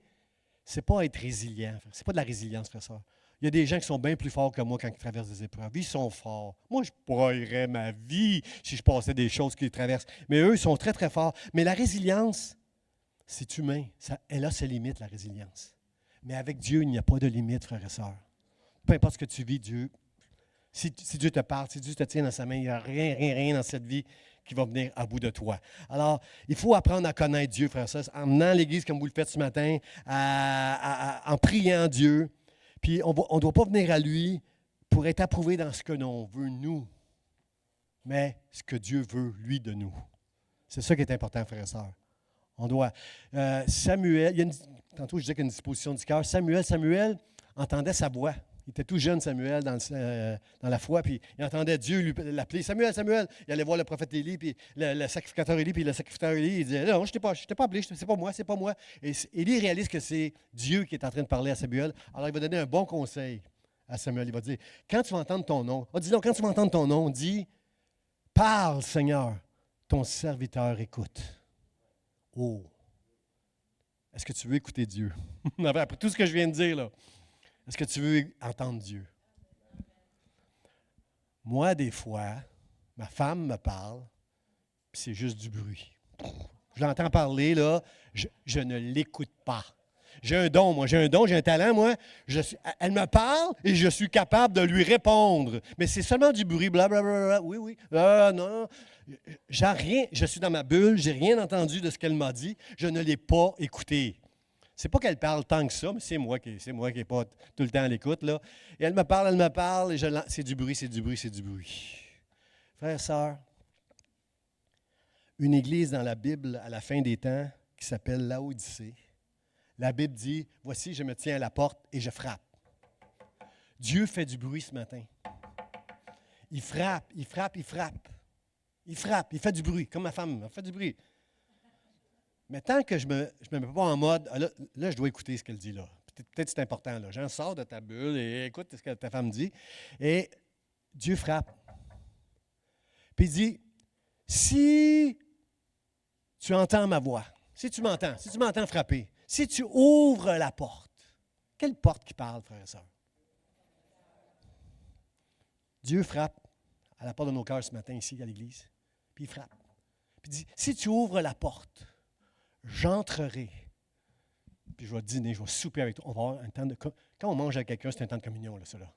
ce n'est pas être résilient. Ce n'est pas de la résilience, frère et soeur. Il y a des gens qui sont bien plus forts que moi quand ils traversent des épreuves. Ils sont forts. Moi, je broyerais ma vie si je passais des choses qu'ils traversent. Mais eux, ils sont très, très forts. Mais la résilience, c'est humain. Elle a ses limites, la résilience. Mais avec Dieu, il n'y a pas de limite, frère et soeur. Peu importe ce que tu vis, Dieu, si Dieu te parle, si Dieu te tient dans sa main, il n'y a rien dans cette vie qui va venir à bout de toi. Alors, il faut apprendre à connaître Dieu, frère et soeur, en menant l'Église comme vous le faites ce matin, en priant Dieu. Puis, on ne doit pas venir à lui pour être approuvé dans ce que l'on veut, nous, mais ce que Dieu veut, lui, de nous. C'est ça qui est important, frère et soeur. On doit. Samuel, tantôt je disais qu'il y a une disposition du cœur. Samuel entendait sa voix. Il était tout jeune, Samuel, dans la foi, puis il entendait Dieu l'appeler. Samuel, Samuel. Il allait voir le prophète Élie, puis le sacrificateur Élie, puis le sacrificateur Élie, il disait, non, je ne t'ai pas appelé, c'est pas moi. Et Élie réalise que c'est Dieu qui est en train de parler à Samuel. Alors il va donner un bon conseil à Samuel. Il va dire, quand tu vas entendre ton nom, dis donc, quand tu vas entendre ton nom, dis, parle, Seigneur, ton serviteur écoute. Oh! Est-ce que tu veux écouter Dieu? Après tout ce que je viens de dire, là, est-ce que tu veux entendre Dieu? Moi, des fois, ma femme me parle, puis c'est juste du bruit. Je l'entends parler, là, je ne l'écoute pas. J'ai un don, moi, j'ai un talent, moi. Elle me parle et je suis capable de lui répondre. Mais c'est seulement du bruit, blablabla. Oui. Non. Je suis dans ma bulle, j'ai rien entendu de ce qu'elle m'a dit. Je ne l'ai pas écouté. C'est pas qu'elle parle tant que ça, mais c'est moi qui n'ai pas tout le temps à l'écoute, là. Et elle me parle, et c'est du bruit. Frères et sœurs, une église dans la Bible à la fin des temps qui s'appelle Laodicée. La Bible dit, « Voici, je me tiens à la porte et je frappe. » Dieu fait du bruit ce matin. Il frappe. Il fait du bruit, comme ma femme, elle fait du bruit. Mais tant que je ne me mets pas en mode, là, je dois écouter ce qu'elle dit là. Peut-être que c'est important. Là. J'en sors de ta bulle et écoute ce que ta femme dit. Et Dieu frappe. Puis il dit, si tu entends ma voix, si tu m'entends frapper, si tu ouvres la porte, quelle porte qui parle, frère et soeur? Dieu frappe à la porte de nos cœurs ce matin ici à l'église. Puis il frappe. Puis il dit, si tu ouvres la porte, j'entrerai. Puis je vais dîner, je vais souper avec toi. On va avoir un temps de. Quand on mange avec quelqu'un, c'est un temps de communion, là, ça. Là.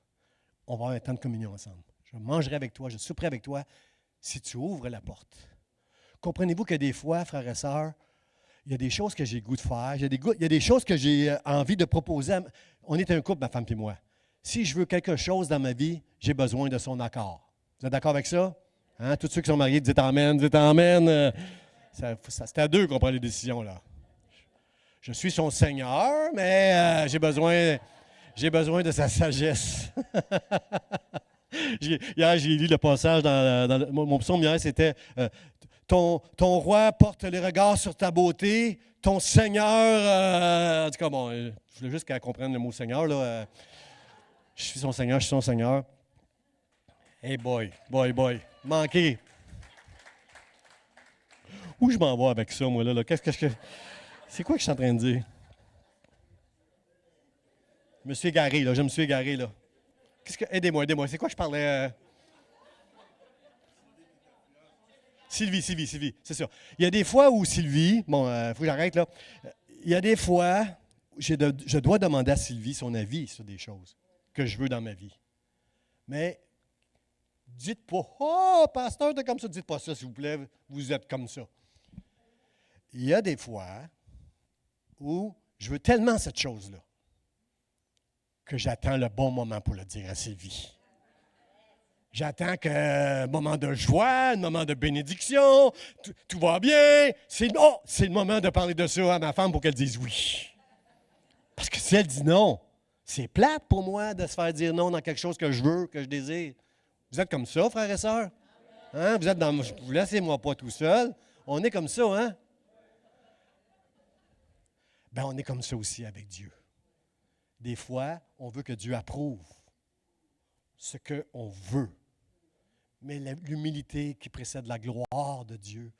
On va avoir un temps de communion ensemble. Je mangerai avec toi, je souperai avec toi si tu ouvres la porte. Comprenez-vous que des fois, frères et sœurs, il y a des choses que j'ai le goût de faire, il y a des choses que j'ai envie de proposer. On est un couple, ma femme et moi. Si je veux quelque chose dans ma vie, j'ai besoin de son accord. Vous êtes d'accord avec ça? Hein? Tous ceux qui sont mariés, dites Amen, dites Amen. C'est à deux qu'on prend les décisions, là. Je suis son Seigneur, mais j'ai besoin de sa sagesse. Hier, j'ai lu le passage dans mon psaume hier, c'était ton roi porte les regards sur ta beauté, ton Seigneur. En tout cas, bon, je voulais juste qu'elle comprenne le mot Seigneur. Là, je suis son Seigneur. Hey boy, manqué. Où je m'en vais avec ça, moi, là? C'est quoi que je suis en train de dire? Je me suis égaré, là. Aidez-moi. C'est quoi que je parlais? Sylvie, c'est ça. Il y a des fois où Sylvie, bon, il faut que j'arrête là. Il y a des fois, je dois demander à Sylvie son avis sur des choses que je veux dans ma vie. Mais dites pas, oh, pasteur, t'es comme ça. Dites pas ça, s'il vous plaît, vous êtes comme ça. Il y a des fois où je veux tellement cette chose-là que j'attends le bon moment pour le dire à Sylvie. J'attends qu'un moment de joie, un moment de bénédiction, tout va bien. C'est le moment de parler de ça à ma femme pour qu'elle dise oui. Parce que si elle dit non, c'est plate pour moi de se faire dire non dans quelque chose que je veux, que je désire. Vous êtes comme ça, frères et sœurs? Hein? Vous êtes dans... Vous laissez-moi pas tout seul. On est comme ça, hein? Bien, on est comme ça aussi avec Dieu. Des fois, on veut que Dieu approuve ce qu'on veut. Mais l'humilité qui précède la gloire de Dieu,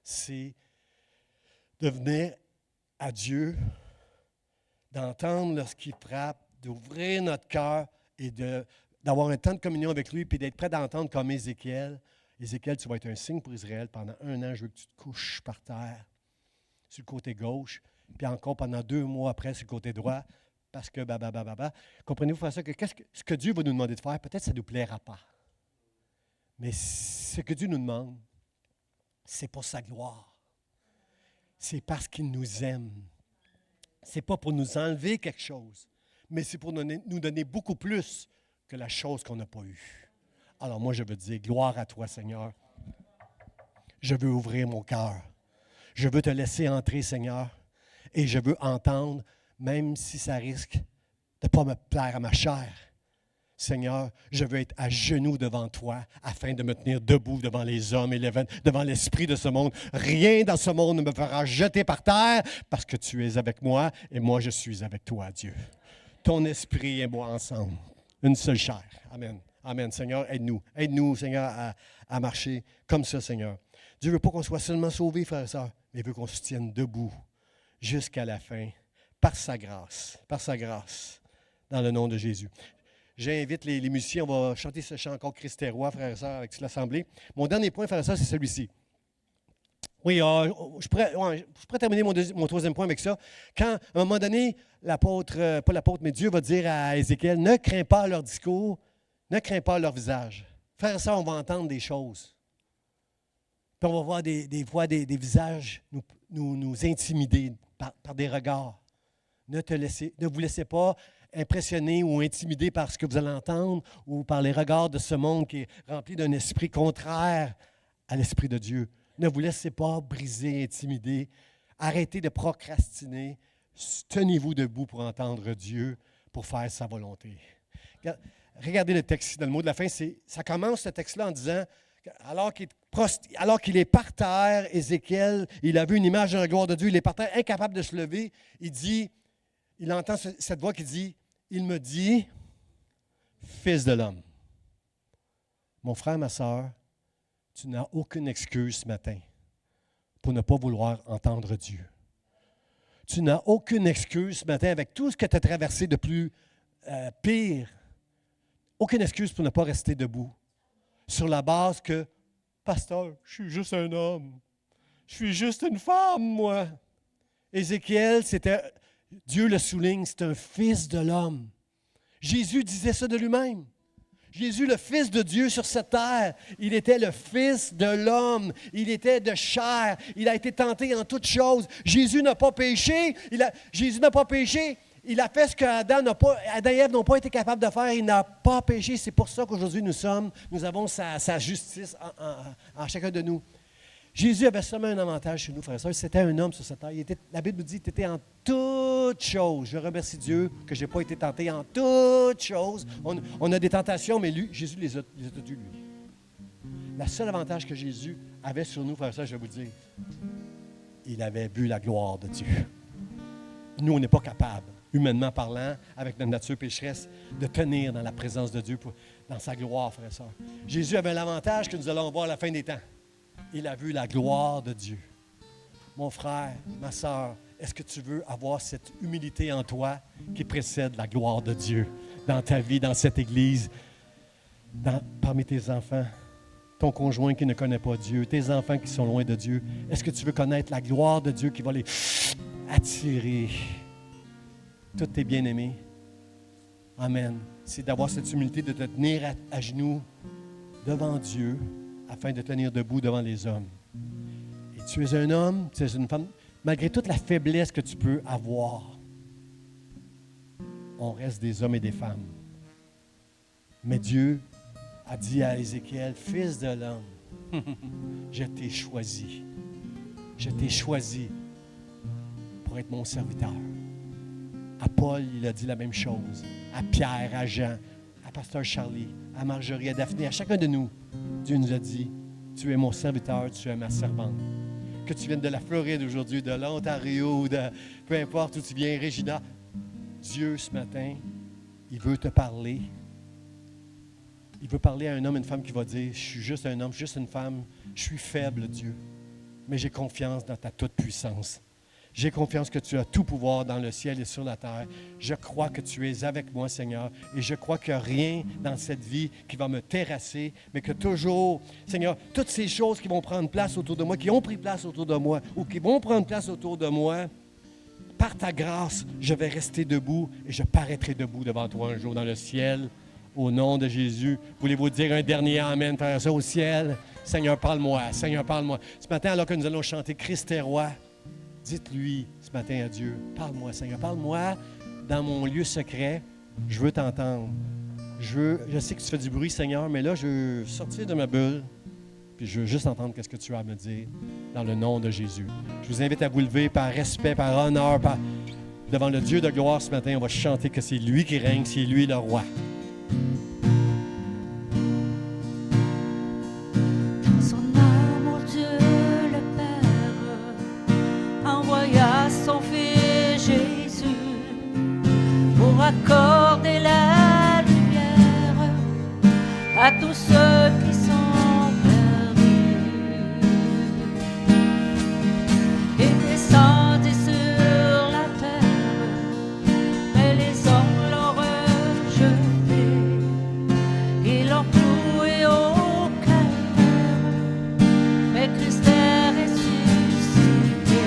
c'est de venir à Dieu, d'entendre lorsqu'il frappe, d'ouvrir notre cœur et d'avoir un temps de communion avec lui, puis d'être prêt d'entendre comme Ézéchiel. Ézéchiel, tu vas être un signe pour Israël. Pendant 1 an, je veux que tu te couches par terre, sur le côté gauche, puis encore pendant 2 mois après, sur le côté droit, parce que Comprenez-vous, frère, que ce que Dieu va nous demander de faire, peut-être ça ne nous plaira pas. Mais ce que Dieu nous demande, c'est pour sa gloire. C'est parce qu'il nous aime. Ce n'est pas pour nous enlever quelque chose, mais c'est pour nous donner beaucoup plus que la chose qu'on n'a pas eue. Alors moi, je veux dire, gloire à toi, Seigneur. Je veux ouvrir mon cœur. Je veux te laisser entrer, Seigneur, et je veux entendre, même si ça risque de ne pas me plaire à ma chair. Seigneur, je veux être à genoux devant toi afin de me tenir debout devant les hommes et devant l'esprit de ce monde. Rien dans ce monde ne me fera jeter par terre parce que tu es avec moi et moi je suis avec toi, Dieu. Ton esprit et moi ensemble, une seule chair. Amen. Amen. Seigneur, aide-nous. Aide-nous, Seigneur, à marcher comme ça, Seigneur. Dieu ne veut pas qu'on soit seulement sauvés, frères et sœurs, mais il veut qu'on se tienne debout jusqu'à la fin par sa grâce, dans le nom de Jésus. J'invite les musiciens, on va chanter ce chant encore Christ est roi, frères et sœurs, avec l'Assemblée. Mon dernier point, frères et sœurs, c'est celui-ci. Oui, je pourrais terminer mon troisième point avec ça. Quand, à un moment donné, pas l'apôtre, mais Dieu va dire à Ézéchiel, ne crains pas leur discours, ne crains pas leur visage. Frères et sœurs, on va entendre des choses. Puis on va voir des fois des visages nous intimider par des regards. Ne vous laissez pas impressionné ou intimidé par ce que vous allez entendre ou par les regards de ce monde qui est rempli d'un esprit contraire à l'Esprit de Dieu. Ne vous laissez pas briser, intimider. Arrêtez de procrastiner. Tenez-vous debout pour entendre Dieu, pour faire sa volonté. Regardez le texte ici, dans le mot de la fin. Ça commence ce texte-là en disant, alors qu'il est par terre, Ézéchiel, il a vu une image de la gloire de Dieu, il est par terre, incapable de se lever, il entend cette voix qui dit, il me dit, Fils de l'homme. Mon frère, ma soeur, tu n'as aucune excuse ce matin pour ne pas vouloir entendre Dieu. Tu n'as aucune excuse ce matin avec tout ce que tu as traversé de plus pire. Aucune excuse pour ne pas rester debout. Sur la base que, pasteur, je suis juste un homme. Je suis juste une femme, moi. Ézéchiel, Dieu le souligne, c'est un fils de l'homme. Jésus disait ça de lui-même. Jésus, le Fils de Dieu sur cette terre, il était le Fils de l'homme. Il était de chair. Il a été tenté en toutes choses. Jésus n'a pas péché. Jésus n'a pas péché. Il a fait ce qu'Adam et Ève n'ont pas été capables de faire. Il n'a pas péché. C'est pour ça qu'aujourd'hui, nous avons sa justice en chacun de nous. Jésus avait seulement un avantage chez nous, frères et sœurs. C'était un homme sur cette terre. La Bible nous dit qu'il était en toutes choses. Je remercie Dieu que je n'ai pas été tenté en toutes choses. On a des tentations, mais lui, Jésus les a tues, lui. Le seul avantage que Jésus avait sur nous, frères et sœurs, je vais vous le dire, il avait vu la gloire de Dieu. Nous, on n'est pas capable, humainement parlant, avec notre nature pécheresse, de tenir dans la présence de Dieu, dans sa gloire, frères et sœurs. Jésus avait l'avantage que nous allons voir à la fin des temps. Il a vu la gloire de Dieu. Mon frère, ma sœur, est-ce que tu veux avoir cette humilité en toi qui précède la gloire de Dieu dans ta vie, dans cette Église, parmi tes enfants? ton conjoint qui ne connaît pas Dieu, tes enfants qui sont loin de Dieu? Est-ce que tu veux connaître la gloire de Dieu qui va les attirer? Tous tes bien-aimés. Amen. C'est d'avoir cette humilité de te tenir à genoux devant Dieu afin de tenir debout devant les hommes. Et tu es un homme, tu es une femme, malgré toute la faiblesse que tu peux avoir, on reste des hommes et des femmes. Mais Dieu a dit à Ézéchiel, « Fils de l'homme, je t'ai choisi. Je t'ai choisi pour être mon serviteur. » À Paul, il a dit la même chose. À Pierre, à Jean, à Pasteur Charlie, à Marjorie, à Daphné, à chacun de nous, Dieu nous a dit, « Tu es mon serviteur, tu es ma servante. » Que tu viennes de la Floride aujourd'hui, de l'Ontario, ou de peu importe où tu viens, Regina, Dieu, ce matin, il veut te parler. Il veut parler à un homme et une femme qui va dire, « Je suis juste un homme, je suis juste une femme, je suis faible, Dieu, mais j'ai confiance dans ta toute-puissance. J'ai confiance que tu as tout pouvoir dans le ciel et sur la terre. Je crois que tu es avec moi, Seigneur, et je crois qu'il n'y a rien dans cette vie qui va me terrasser, mais que toujours, Seigneur, toutes ces choses qui vont prendre place autour de moi, qui ont pris place autour de moi, ou qui vont prendre place autour de moi, par ta grâce, je vais rester debout et je paraîtrai debout devant toi un jour dans le ciel. Au nom de Jésus, voulez-vous dire un dernier Amen, faire ça au ciel? Seigneur, parle-moi. Seigneur, parle-moi. Ce matin, alors que nous allons chanter Christ est roi, dites-lui ce matin à Dieu, parle-moi, Seigneur, parle-moi dans mon lieu secret. Je veux t'entendre. Je sais que tu fais du bruit, Seigneur, mais là, je veux sortir de ma bulle, puis je veux juste entendre ce que tu as à me dire dans le nom de Jésus. Je vous invite à vous lever par respect, par honneur, devant le Dieu de gloire ce matin. On va chanter que c'est lui qui règne, c'est lui le roi. Son amour, Dieu le Père envoya son Fils Jésus pour accorder la lumière à tous ceux qui sont perdus. Il descendit sur la terre, mais les hommes l'ont rejeté. Ils l'ont cloué au calvaire, mais Christ est ressuscité.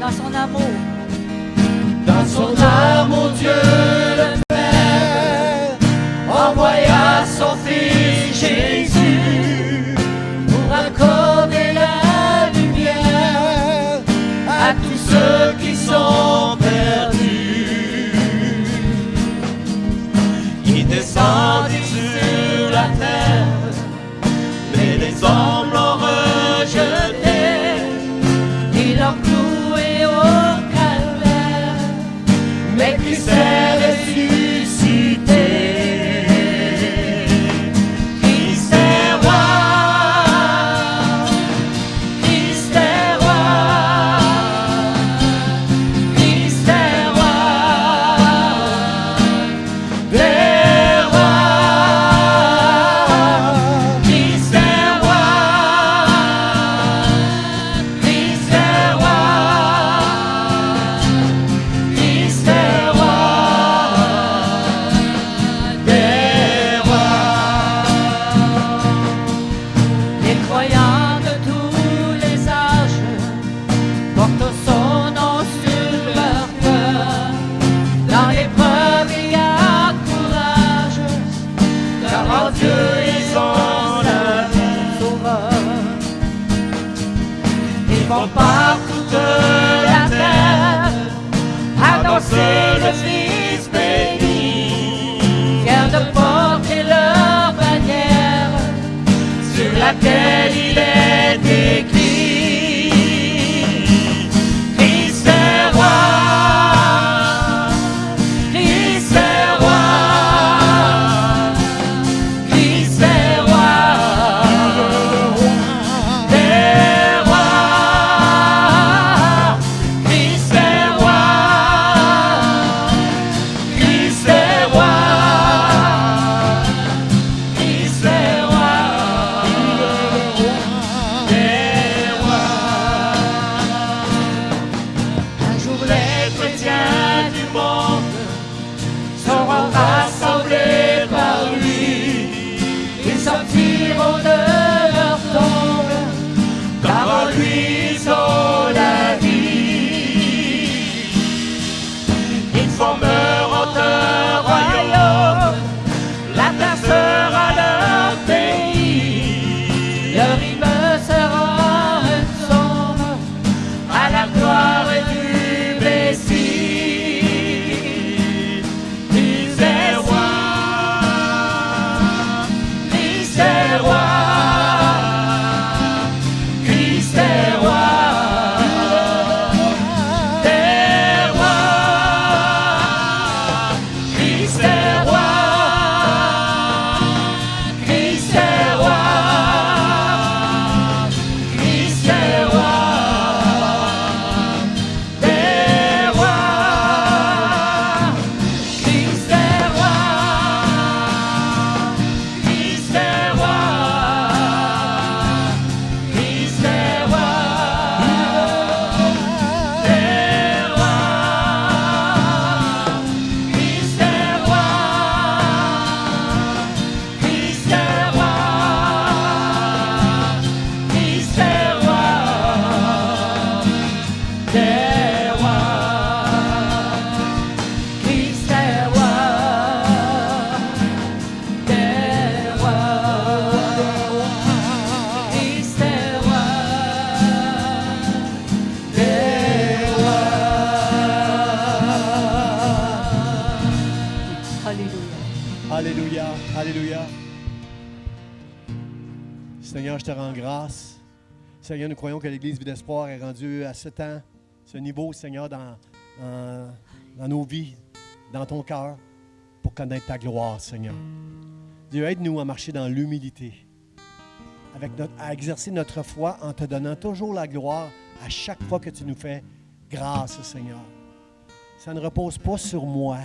Dans son amour, Dans son amour, Dieu le Père envoya son Fils Jésus pour accorder la lumière à tous ceux qui sont perdus. Il descendit sur la terre, mais les hommes l'ont rejeté. Ils l'ont cloué au calvaire, mais Christ est ressuscité. Christ est roi, Christ est roi, Christ est roi, des rois. Christ est roi, Christ est roi, Christ est roi. transformeront un royaume. La terre sera leur pays, leur hymne sera une sombre à la gloire du Messie. Christ est roi, Christ est roi, Christ est roi. Alléluia, alléluia. Seigneur, je te rends grâce. Seigneur, nous croyons que l'Église Vie d'Espoir est rendue à ce niveau, Seigneur, dans nos vies, dans ton cœur, pour connaître ta gloire, Seigneur. Dieu, aide-nous à marcher dans l'humilité, à exercer notre foi en te donnant toujours la gloire à chaque fois que tu nous fais grâce, Seigneur. Ça ne repose pas sur moi,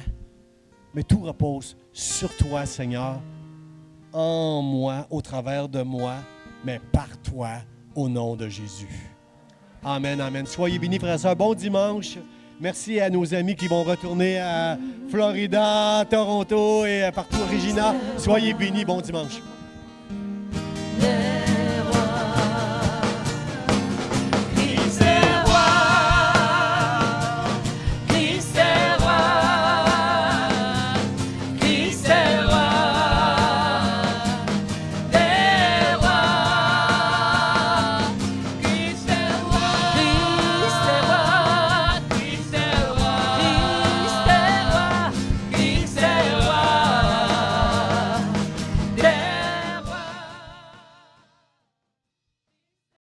mais tout repose sur toi, Seigneur, en moi, au travers de moi, mais par toi, au nom de Jésus. Amen, amen. Soyez bénis, frères et sœurs. Bon dimanche. Merci à nos amis qui vont retourner à Florida, Toronto et partout, Regina. Soyez bénis. Bon dimanche.